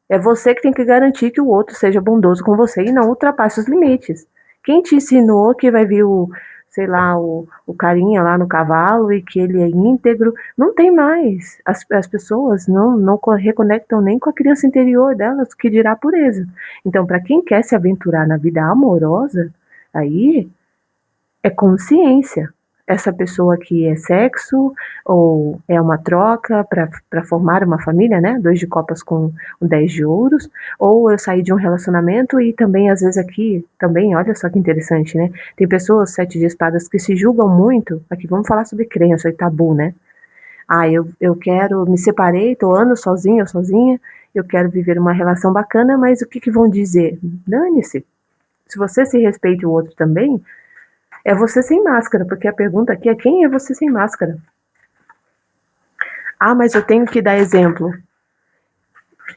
é você que tem que garantir que o outro seja bondoso com você e não ultrapasse os limites. Quem te ensinou que vai vir sei lá, o carinha lá no cavalo e que ele é íntegro. Não tem mais. As pessoas não reconectam nem com a criança interior delas, que dirá a pureza. Então, para quem quer se aventurar na vida amorosa, aí é consciência. Essa pessoa aqui é sexo ou é uma troca para formar uma família, né? 2 de copas com um 10 de ouros, ou eu saí de um relacionamento e também às vezes aqui, também, olha só que interessante, né? Tem pessoas, 7 de espadas, que se julgam muito, aqui vamos falar sobre crença e tabu, né? Ah, eu quero, me separei, tô anos sozinha ou sozinha, eu quero viver uma relação bacana, mas o que que vão dizer? Dane-se. Se você se respeita e o outro também, é você sem máscara, porque a pergunta aqui é quem é você sem máscara? Ah, mas eu tenho que dar exemplo.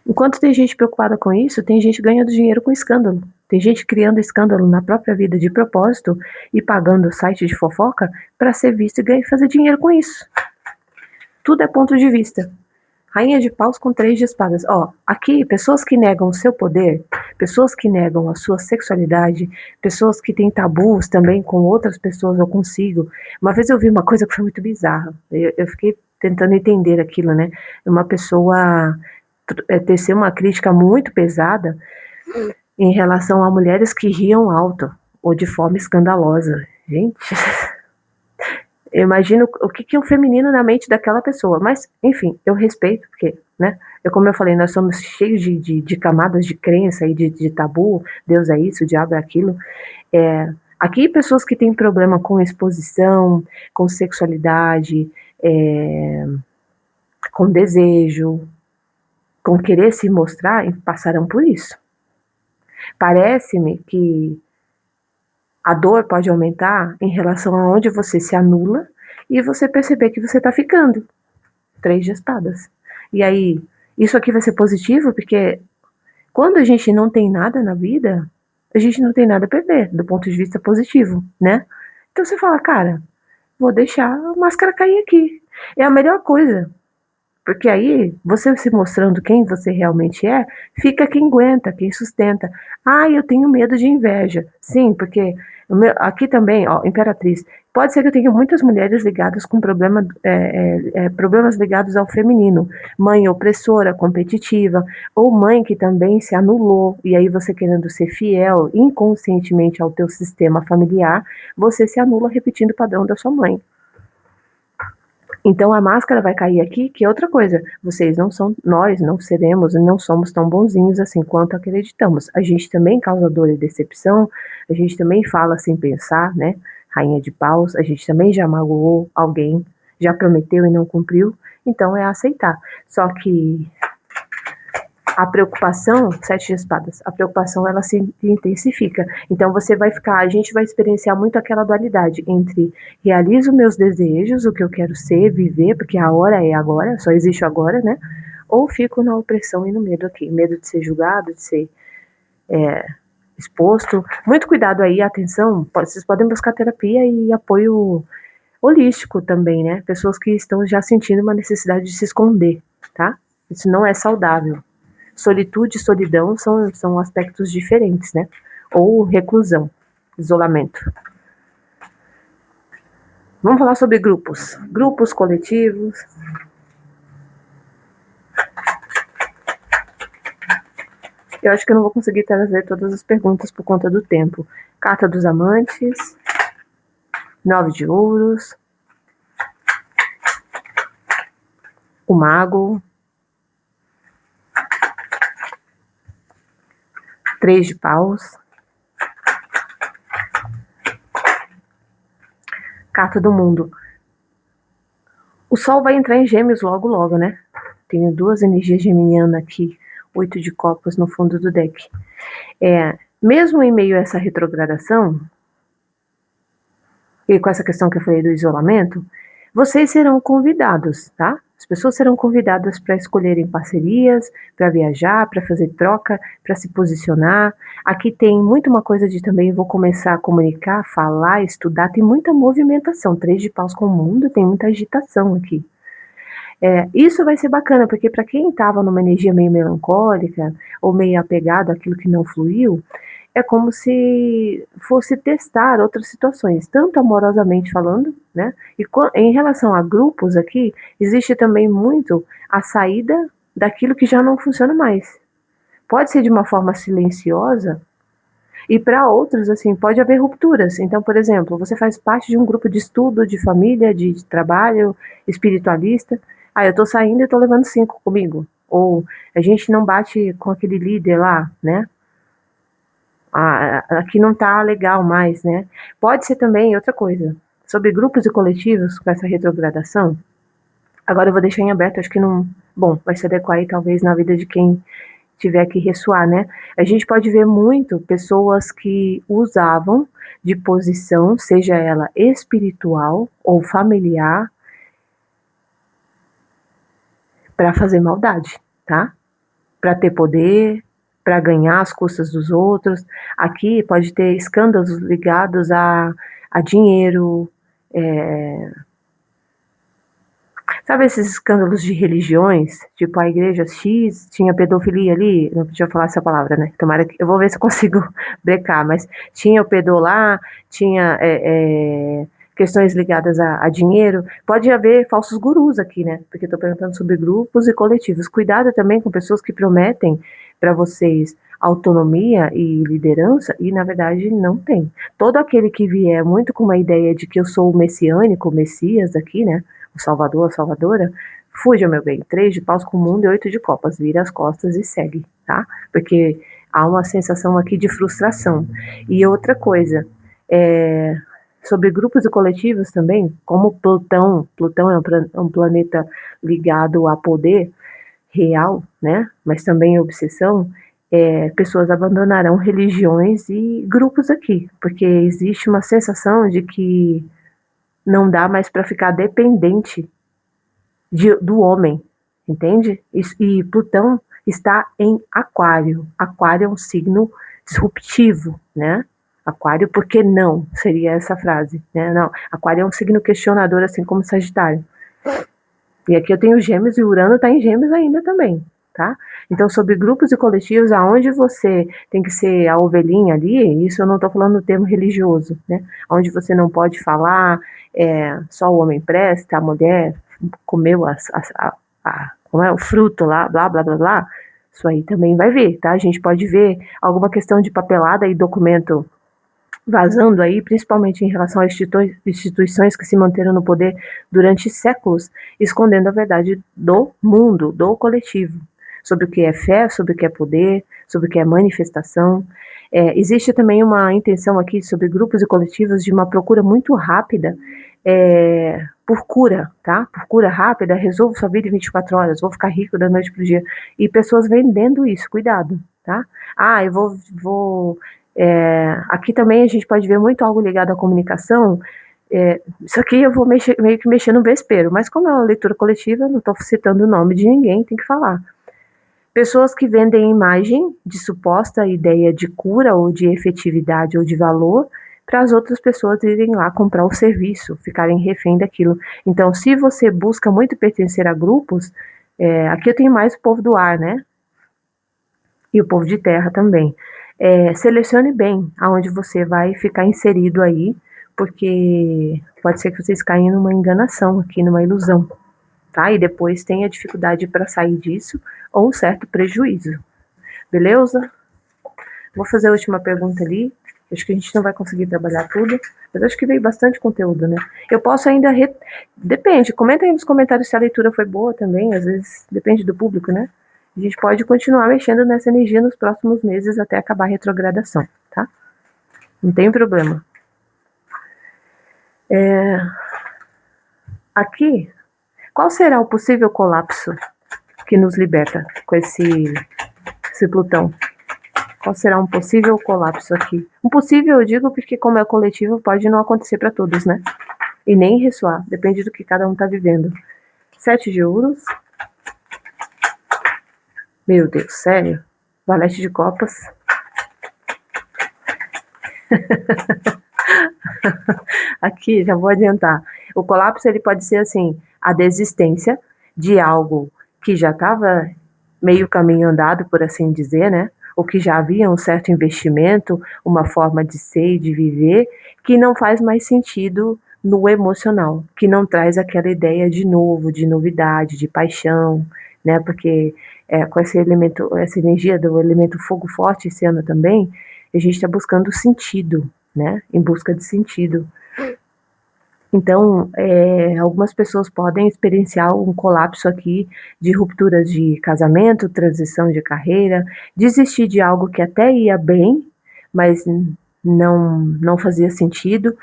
Enquanto tem gente preocupada com isso, tem gente ganhando dinheiro com escândalo. Tem gente criando escândalo na própria vida de propósito e pagando site de fofoca para ser visto e fazer dinheiro com isso. Tudo é ponto de vista. Rainha de paus com 3 de espadas. Ó, aqui, pessoas que negam o seu poder, pessoas que negam a sua sexualidade, pessoas que têm tabus também com outras pessoas ou consigo. Uma vez eu vi uma coisa que foi muito bizarra. Eu fiquei tentando entender aquilo, né? Uma pessoa tecer uma crítica muito pesada em relação a mulheres que riam alto ou de forma escandalosa. Gente, eu imagino o que é o feminino na mente daquela pessoa. Mas, enfim, eu respeito, porque, né? Como eu falei, nós somos cheios de camadas de crença e de tabu. Deus é isso, o diabo é aquilo. Aqui, pessoas que têm problema com exposição, com sexualidade, com desejo, com querer se mostrar, passarão por isso. Parece-me que a dor pode aumentar em relação a onde você se anula e você perceber que você está ficando. 3 de espadas. E aí, isso aqui vai ser positivo, porque quando a gente não tem nada na vida, a gente não tem nada a perder, do ponto de vista positivo, né? Então você fala, cara, vou deixar a máscara cair aqui. É a melhor coisa. Porque aí, você se mostrando quem você realmente é, fica quem aguenta, quem sustenta. Ah, eu tenho medo de inveja. Sim, porque aqui também, ó, Imperatriz, pode ser que eu tenha muitas mulheres ligadas com problemas ligados ao feminino. Mãe opressora, competitiva, ou mãe que também se anulou, e aí você querendo ser fiel inconscientemente ao teu sistema familiar, você se anula repetindo o padrão da sua mãe. Então a máscara vai cair aqui, que é outra coisa. Vocês não são, nós não seremos e não somos tão bonzinhos assim quanto acreditamos. A gente também causa dor e decepção, a gente também fala sem pensar, né? Rainha de paus, a gente também já magoou alguém, já prometeu e não cumpriu. Então é aceitar. Só que a preocupação, 7 de espadas, a preocupação ela se intensifica. Então a gente vai experienciar muito aquela dualidade entre realizo meus desejos, o que eu quero ser, viver, porque a hora é agora, só existe agora, né? Ou fico na opressão e no medo aqui, medo de ser julgado, de ser exposto. Muito cuidado aí, atenção, vocês podem buscar terapia e apoio holístico também, né? Pessoas que estão já sentindo uma necessidade de se esconder, tá? Isso não é saudável. Solitude e solidão são aspectos diferentes, né? Ou reclusão, isolamento. Vamos falar sobre grupos. Grupos coletivos. Eu acho que eu não vou conseguir trazer todas as perguntas por conta do tempo. Carta dos amantes. 9 de ouros. O mago. 3 de paus. Carta do mundo. O sol vai entrar em gêmeos logo logo, né? Tenho 2 energias geminianas aqui. 8 de copas no fundo do deck. Mesmo em meio a essa retrogradação, e com essa questão que eu falei do isolamento, vocês serão convidados, tá? As pessoas serão convidadas para escolherem parcerias, para viajar, para fazer troca, para se posicionar. Aqui tem muito uma coisa de também, vou começar a comunicar, falar, estudar, tem muita movimentação. 3 de paus com o mundo, tem muita agitação aqui. Isso vai ser bacana, porque para quem estava numa energia meio melancólica, ou meio apegado àquilo que não fluiu, é como se fosse testar outras situações, tanto amorosamente falando, né? E em relação a grupos aqui, existe também muito a saída daquilo que já não funciona mais. Pode ser de uma forma silenciosa, e para outros, assim, pode haver rupturas. Então, por exemplo, você faz parte de um grupo de estudo, de família, de trabalho, espiritualista. Ah, eu tô saindo e tô levando 5 comigo. Ou a gente não bate com aquele líder lá, né? Ah, aqui não tá legal mais, né? Pode ser também outra coisa. Sobre grupos e coletivos, com essa retrogradação, agora eu vou deixar em aberto, acho que não. Bom, vai se adequar aí talvez na vida de quem tiver que ressoar, né? A gente pode ver muito pessoas que usavam de posição, seja ela espiritual ou familiar, para fazer maldade, tá? Para ter poder, para ganhar às custas dos outros. Aqui pode ter escândalos ligados a dinheiro, sabe esses escândalos de religiões? Tipo, a igreja X tinha pedofilia ali, não podia falar essa palavra, né? Tomara que. Eu vou ver se eu consigo brecar, mas tinha o pedô lá, tinha questões ligadas a dinheiro. Pode haver falsos gurus aqui, né? Porque eu tô perguntando sobre grupos e coletivos. Cuidado também com pessoas que prometem para vocês autonomia e liderança e na verdade não tem. Todo aquele que vier muito com uma ideia de que eu sou o messiânico, o Messias aqui, né? O Salvador, a Salvadora, fuja, meu bem, 3 de paus com o mundo e 8 de copas, vira as costas e segue, tá? Porque há uma sensação aqui de frustração. E outra coisa, sobre grupos e coletivos também, como Plutão é um planeta ligado a poder real, né? Mas também obsessão, pessoas abandonarão religiões e grupos aqui, porque existe uma sensação de que não dá mais para ficar dependente do homem, entende? E Plutão está em Aquário. Aquário é um signo disruptivo, né? Aquário, por que não? Seria essa frase, né? Não, Aquário é um signo questionador, assim como Sagitário. E aqui eu tenho Gêmeos e Urano está em Gêmeos ainda também, tá? Então, sobre grupos e coletivos, aonde você tem que ser a ovelhinha ali, isso eu não estou falando no termo religioso, né? Onde você não pode falar, só o homem presta, a mulher comeu como é, o fruto lá, blá, blá, blá, blá. Isso aí também vai ver, tá? A gente pode ver alguma questão de papelada e documento vazando aí, principalmente em relação a instituições que se manteram no poder durante séculos, escondendo a verdade do mundo, do coletivo, sobre o que é fé, sobre o que é poder, sobre o que é manifestação. Existe também uma intenção aqui sobre grupos e coletivos de uma procura muito rápida por cura, tá? Por cura rápida, resolvo sua vida em 24 horas, vou ficar rico da noite pro dia. E pessoas vendendo isso, cuidado, tá? Ah, eu vou aqui também a gente pode ver muito algo ligado à comunicação. Isso aqui eu vou meio que mexer no vespeiro, mas como é uma leitura coletiva, não estou citando o nome de ninguém, tem que falar. Pessoas que vendem imagem de suposta ideia de cura ou de efetividade ou de valor para as outras pessoas irem lá comprar o serviço, ficarem refém daquilo. Então, se você busca muito pertencer a grupos, aqui eu tenho mais o povo do ar, né? E o povo de terra também. Selecione bem aonde você vai ficar inserido aí, porque pode ser que vocês caiam numa enganação aqui, numa ilusão, tá? E depois tenha dificuldade para sair disso ou um certo prejuízo. Beleza? Vou fazer a última pergunta ali. Acho que a gente não vai conseguir trabalhar tudo, mas acho que veio bastante conteúdo, né? Eu posso ainda... Depende, comenta aí nos comentários se a leitura foi boa também, às vezes depende do público, né? A gente pode continuar mexendo nessa energia nos próximos meses até acabar a retrogradação, tá? Não tem problema. Aqui, qual será o possível colapso que nos liberta com esse Plutão? Qual será um possível colapso aqui? Um possível, eu digo, porque como é coletivo, pode não acontecer para todos, né? E nem ressoar, depende do que cada um tá vivendo. 7 de ouros. Meu Deus, sério? Valete de copas. Aqui, já vou adiantar. O colapso, ele pode ser assim, a desistência de algo que já estava meio caminho andado, por assim dizer, né? ou que já havia um certo investimento, uma forma de ser e de viver, que não faz mais sentido no emocional, que não traz aquela ideia de novo, de novidade, de paixão, né? Porque com esse elemento, essa energia do elemento fogo forte esse ano também, a gente está buscando sentido, né? Em busca de sentido. Então, algumas pessoas podem experienciar um colapso aqui de rupturas de casamento, transição de carreira, desistir de algo que até ia bem, mas não fazia sentido.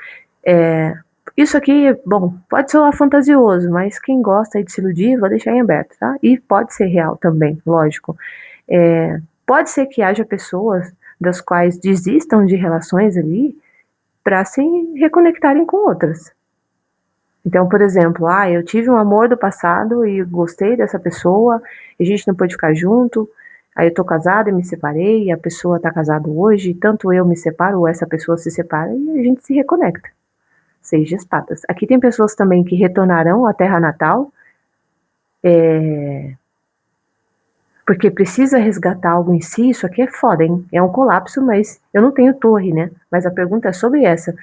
Isso aqui, bom, pode soar fantasioso, mas quem gosta de se iludir, vou deixar em aberto, tá? E pode ser real também, lógico. Pode ser que haja pessoas das quais desistam de relações ali para se reconectarem com outras. Então, por exemplo, eu tive um amor do passado e gostei dessa pessoa, e a gente não pôde ficar junto, aí eu tô casada e me separei, e a pessoa tá casada hoje, tanto eu me separo ou essa pessoa se separa e a gente se reconecta. 6 de espadas. Aqui tem pessoas também que retornarão à terra natal, porque precisa resgatar algo em si. Isso aqui é foda, hein? É um colapso, mas eu não tenho torre, né? Mas a pergunta é sobre essa.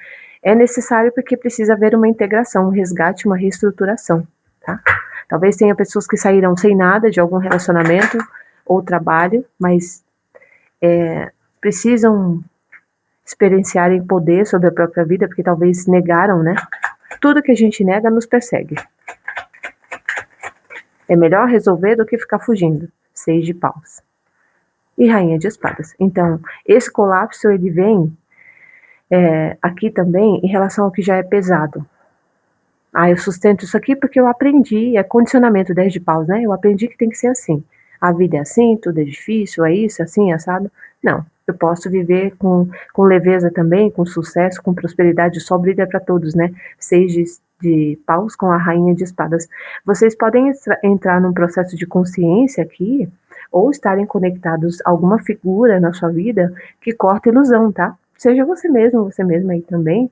É necessário porque precisa haver uma integração, um resgate, uma reestruturação, tá? Talvez tenha pessoas que saíram sem nada de algum relacionamento ou trabalho, mas precisam experienciarem poder sobre a própria vida, porque talvez negaram, né? Tudo que a gente nega nos persegue. É melhor resolver do que ficar fugindo. 6 de paus. E rainha de espadas. Então, esse colapso, ele vem aqui também em relação ao que já é pesado. Eu sustento isso aqui porque eu aprendi, é condicionamento 10 de paus, né? Eu aprendi que tem que ser assim. A vida é assim, tudo é difícil, é isso, assim, assado. Não, eu posso viver com leveza também, com sucesso, com prosperidade, só brilha para todos, né? 6 de paus com a rainha de espadas. Vocês podem entrar num processo de consciência aqui, ou estarem conectados a alguma figura na sua vida que corta ilusão, tá? Seja você mesmo, você mesma aí também,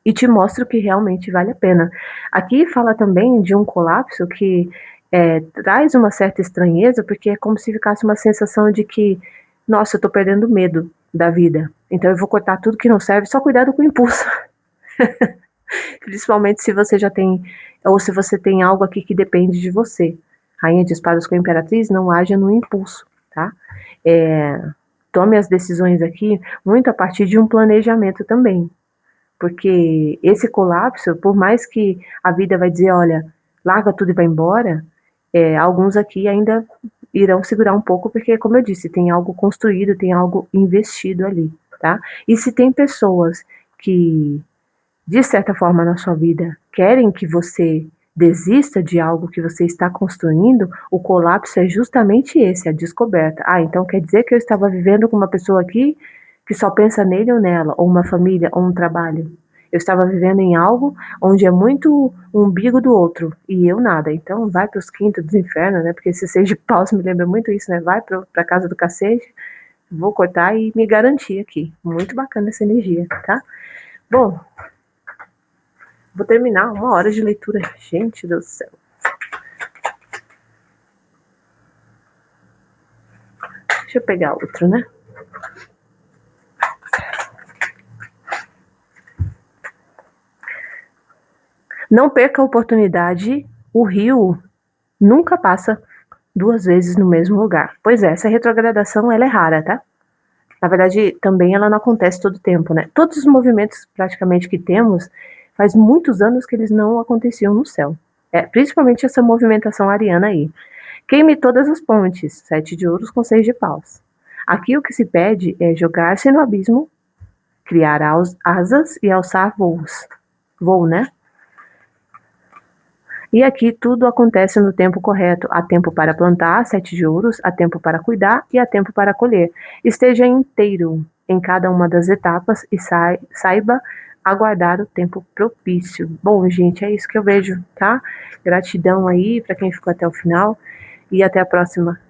e te mostra o que realmente vale a pena. Aqui fala também de um colapso que traz uma certa estranheza, porque é como se ficasse uma sensação de que, nossa, eu tô perdendo medo da vida, então eu vou cortar tudo que não serve, só cuidado com o impulso. Principalmente se você já tem, ou se você tem algo aqui que depende de você. Rainha de espadas com a imperatriz, não haja no impulso, tá? Tome as decisões aqui muito a partir de um planejamento também. Porque esse colapso, por mais que a vida vai dizer, olha, larga tudo e vai embora, alguns aqui ainda irão segurar um pouco, porque, como eu disse, tem algo construído, tem algo investido ali, tá? E se tem pessoas que, de certa forma, na sua vida, querem que você desista de algo que você está construindo, o colapso é justamente esse, a descoberta. Então quer dizer que eu estava vivendo com uma pessoa aqui que só pensa nele ou nela, ou uma família, ou um trabalho. Eu estava vivendo em algo onde é muito um umbigo do outro, e eu nada. Então vai para os quintos dos infernos, né? Porque esse 6 de paus me lembra muito isso, né? Vai para a casa do cacete, vou cortar e me garantir aqui. Muito bacana essa energia, tá? Bom, vou terminar 1 hora de leitura. Gente do céu. Deixa eu pegar outro, né? Não perca a oportunidade, o rio nunca passa 2 vezes no mesmo lugar. Pois é, essa retrogradação ela é rara, tá? Na verdade, também ela não acontece todo o tempo, né? Todos os movimentos praticamente que temos, faz muitos anos que eles não aconteciam no céu. Principalmente essa movimentação ariana aí. Queime todas as pontes, 7 de ouros com 6 de paus. Aqui o que se pede é jogar-se no abismo, criar asas e alçar voos. Voo, né? E aqui tudo acontece no tempo correto. Há tempo para plantar, 7 de ouros, há tempo para cuidar e há tempo para colher. Esteja inteiro em cada uma das etapas e saiba aguardar o tempo propício. Bom, gente, é isso que eu vejo, tá? Gratidão aí para quem ficou até o final e até a próxima.